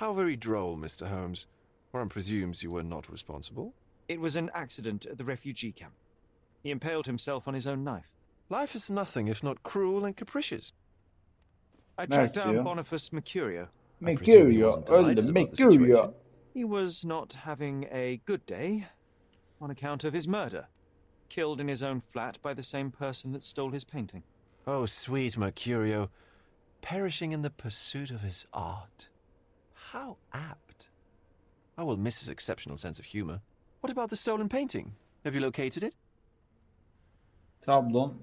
How very droll, Mr. Holmes. One presumes you were not responsible. It was an accident at the refugee camp. He impaled himself on his own knife. Life is nothing if not cruel and capricious. I tracked down Boniface Mercurio. Mercurio. He was not having a good day on account of his murder. Killed in his own flat by the same person that stole his painting. Oh, sweet Mercurio. Perishing in the pursuit of his art. How apt. I will miss his exceptional sense of humor. What about the stolen painting? Have you located it? Tablon.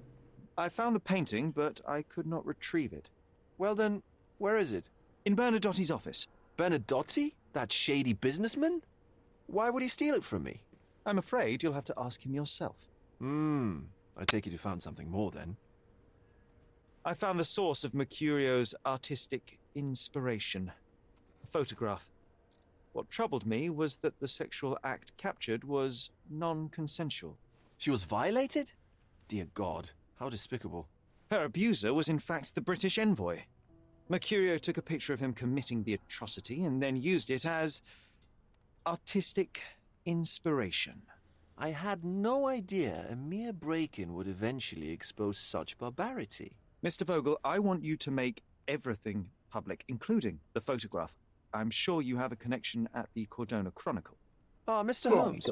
I found the painting, but I could not retrieve it. Well then, where is it? In Bernadotti's office. Bernadotti? That shady businessman? Why would he steal it from me? I'm afraid you'll have to ask him yourself. I take it you found something more then. I found the source of Mercurio's artistic inspiration. A photograph. What troubled me was that the sexual act captured was non-consensual. She was violated? Dear God, how despicable. Her abuser was in fact the British envoy. Mercurio took a picture of him committing the atrocity and then used it as artistic inspiration. I had no idea a mere break-in would eventually expose such barbarity. Mr. Vogel, I want you to make everything public, including the photograph. I'm sure you have a connection at the Cordona Chronicle. Mr. Holmes,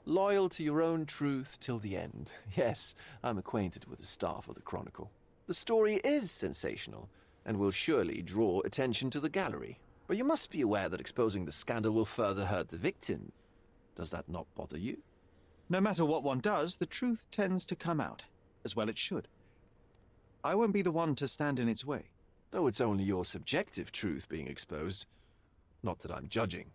Loyal to your own truth till the end. Yes, I'm acquainted with the staff of the Chronicle. The story is sensational, and will surely draw attention to the gallery. But you must be aware that exposing the scandal will further hurt the victim. Does that not bother you? No matter what one does, the truth tends to come out, as well it should. I won't be the one to stand in its way. Though it's only your subjective truth being exposed. Not that I'm judging.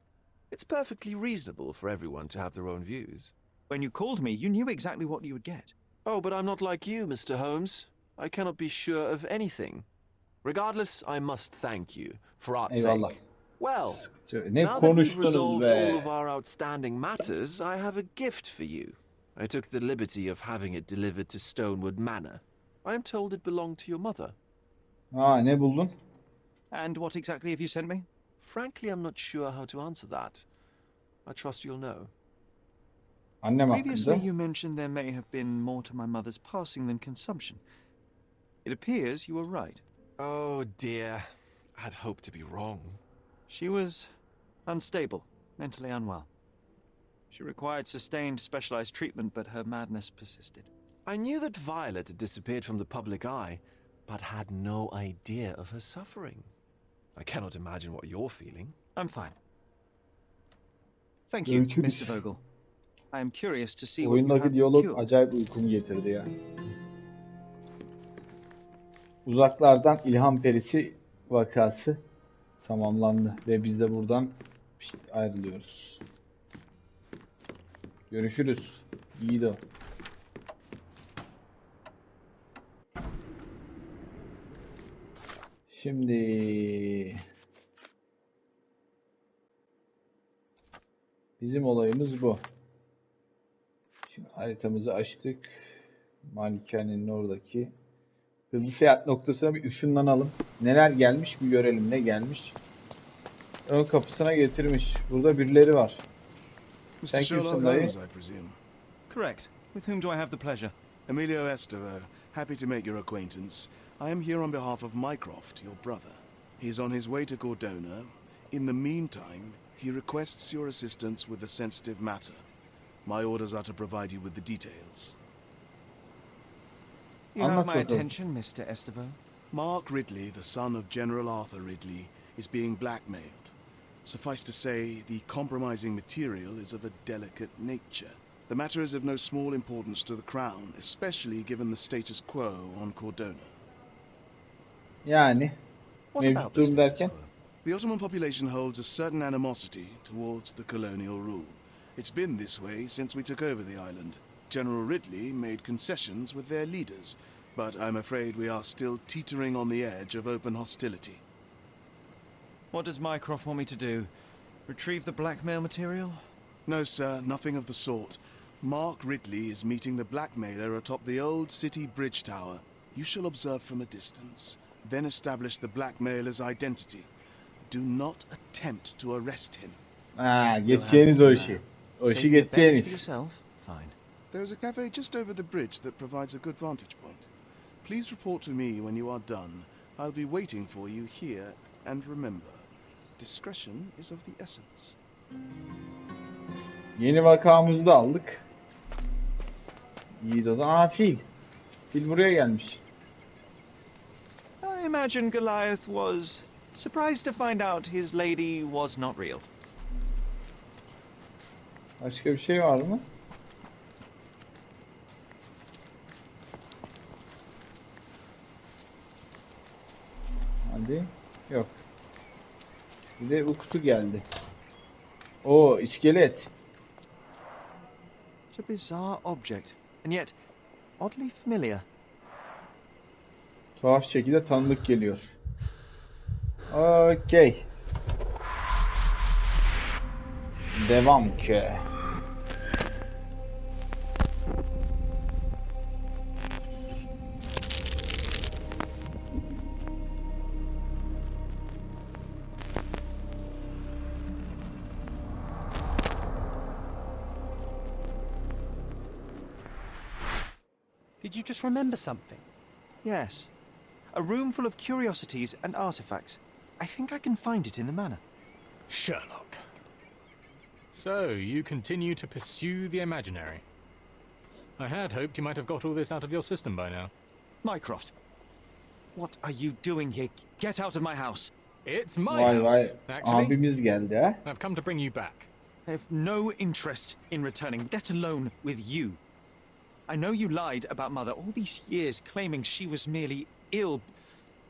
It's perfectly reasonable for everyone to have their own views. When you called me, you knew exactly what you would get. Oh, but I'm not like you, Mr. Holmes. I cannot be sure of anything. Regardless, I must thank you, for art's sake. Well, now that we've resolved all of our outstanding matters, I have a gift for you. I took the liberty of having it delivered to Stonewood Manor. I am told it belonged to your mother. Ne buldun? And what exactly have you sent me? Frankly, I'm not sure how to answer that. I trust you'll know. Annem Previously, hakkında. you mentioned there may have been more to my mother's passing than consumption. It appears you were right. Oh dear, I'd hoped to be wrong. She was unstable, mentally unwell. She required sustained, specialized treatment, but her madness persisted. I knew that Violet had disappeared from the public eye, but had no idea of her suffering. I cannot imagine what you're feeling. I'm fine. Thank you, Görüşürüz. Mr. Vogel. I am curious to see what you Oyundaki have diyalog cured. acayip uykumu getirdi ya. Uzaklardan İlham Perisi vakası tamamlandı ve biz de buradan ayrılıyoruz. Görüşürüz. İyi de. Şimdi bizim olayımız bu. Şimdi haritamızı açtık. Malikanenin oradaki hızlı seyahat noktasına bir ışınlanalım. Neler gelmiş bir görelim, ne gelmiş. Ön kapısına getirmiş. Burada birileri var. Mr. Sherlock Holmes, I presume. Correct. With whom do I have the pleasure? Emilio Estevao. Happy to make your acquaintance. I am here on behalf of Mycroft, your brother. He is on his way to Cordona. In the meantime, he requests your assistance with a sensitive matter. My orders are to provide you with the details. You have my attention, Mr. Estevao. Mark Ridley, the son of General Arthur Ridley, is being blackmailed. Suffice to say, the compromising material is of a delicate nature. The matter is of no small importance to the Crown, especially given the status quo on Cordona. Yani mevcut durum derken? The Ottoman population holds a certain animosity towards the colonial rule. It's been this way since we took over the island. General Ridley made concessions with their leaders, but I'm afraid we are still teetering on the edge of open hostility. What does Mycroft want me to do? Retrieve the blackmail material? No, sir, nothing of the sort. Mark Ridley is meeting the blackmailer atop the old city bridge tower. You shall observe from a distance, then establish the blackmailer's identity. Do not attempt to arrest him. Geçeceğiniz o işi. O işi geçeceğiniz. Fine. There is a cafe just over the bridge that provides a good vantage point. Please report to me when you are done. I'll be waiting for you here, and remember, discretion is of the essence. Yeni vakamızı da aldık. İyi de o zaman. Fil. Fil buraya gelmiş. I imagine Goliath was surprised to find out his lady was not real. Başka bir şey var mı? Hadi. Yok. Bir de bu kutu geldi. Oo, iskelet. It's a bizarre object, and yet oddly familiar. Tuhaf şekilde tanıdık geliyor. Okey. Devam ki. Did you just remember something? Yes. A room full of curiosities and artifacts. I think I can find it in the manor. Sherlock. So, you continue to pursue the imaginary. I had hoped you might have got all this out of your system by now. Mycroft, what are you doing here? Get out of my house. It's my Vay house, vay. actually. Abimiz geldi ha. I've come to bring you back. I have no interest in returning, let alone with you. I know you lied about Mother all these years, claiming she was merely ill,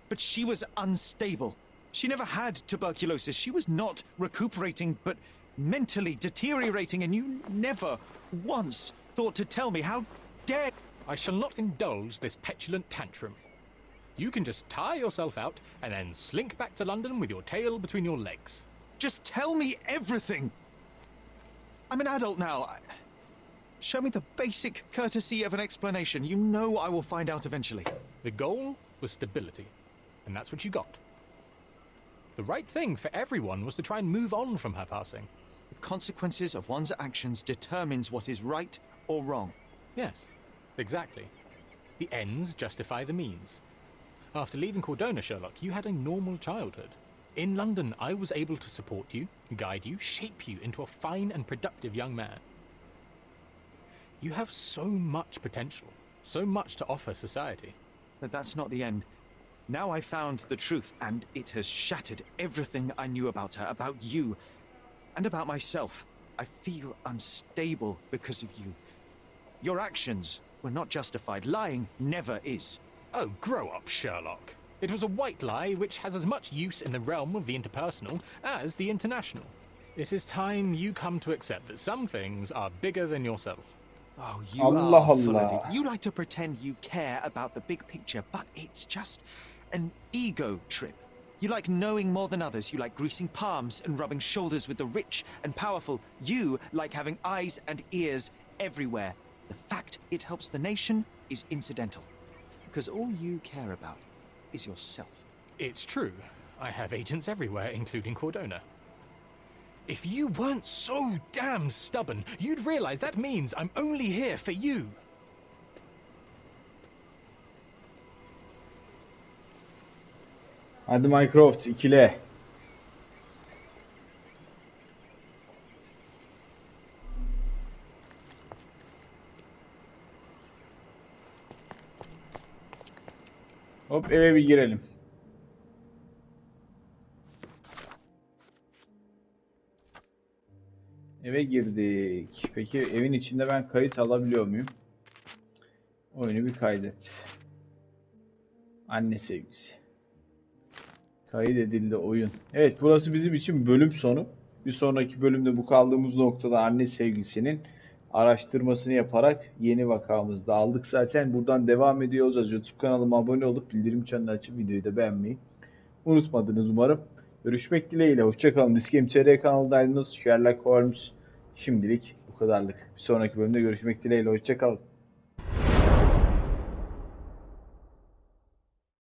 but she was unstable. She never had tuberculosis. She was not recuperating, but mentally deteriorating, and you never once thought to tell me. How dare... I shall not indulge this petulant tantrum. You can just tire yourself out and then slink back to London with your tail between your legs. Just tell me everything. I'm an adult now. Show me the basic courtesy of an explanation. You know I will find out eventually. The goal was stability, and that's what you got. The right thing for everyone was to try and move on from her passing. The consequences of one's actions determines what is right or wrong. Yes, exactly. The ends justify the means. After leaving Cordona, Sherlock, you had a normal childhood. In London, I was able to support you, guide you, shape you into a fine and productive young man. You have so much potential, so much to offer society. But that's not the end. Now I found the truth, and it has shattered everything I knew about her, about you, and about myself. I feel unstable because of you. Your actions were not justified. Lying never is. Oh, grow up, Sherlock. It was a white lie which has as much use in the realm of the interpersonal as the international. It is time you come to accept that some things are bigger than yourself. Oh, you Allah are full of Allah. it. You like to pretend you care about the big picture, but it's just an ego trip. You like knowing more than others. You like greasing palms and rubbing shoulders with the rich and powerful. You like having eyes and ears everywhere. The fact it helps the nation is incidental, because all you care about is yourself. It's true. I have agents everywhere, including Cordona. If you weren't so damn stubborn, you'd realize that means I'm only here for you. Hadi Mycroft ikile. Hop eve bir girelim. Eve girdik. Peki evin içinde ben kayıt alabiliyor muyum? Oyunu bir kaydet. Anne sevgisi. Kaydedildi oyun. Evet, burası bizim için bölüm sonu. Bir sonraki bölümde bu kaldığımız noktada anne sevgisinin araştırmasını yaparak yeni vakamızda aldık zaten. Buradan devam ediyoruz. YouTube kanalıma abone olup bildirim çanını açıp videoyu da beğenmeyi unutmadınız umarım. Görüşmek dileğiyle. Hoşçakalın. Diskemçeri kanalındaydınız. Sherlock Holmes. Şimdilik bu kadarlık. Bir sonraki bölümde görüşmek dileğiyle. Hoşçakalın.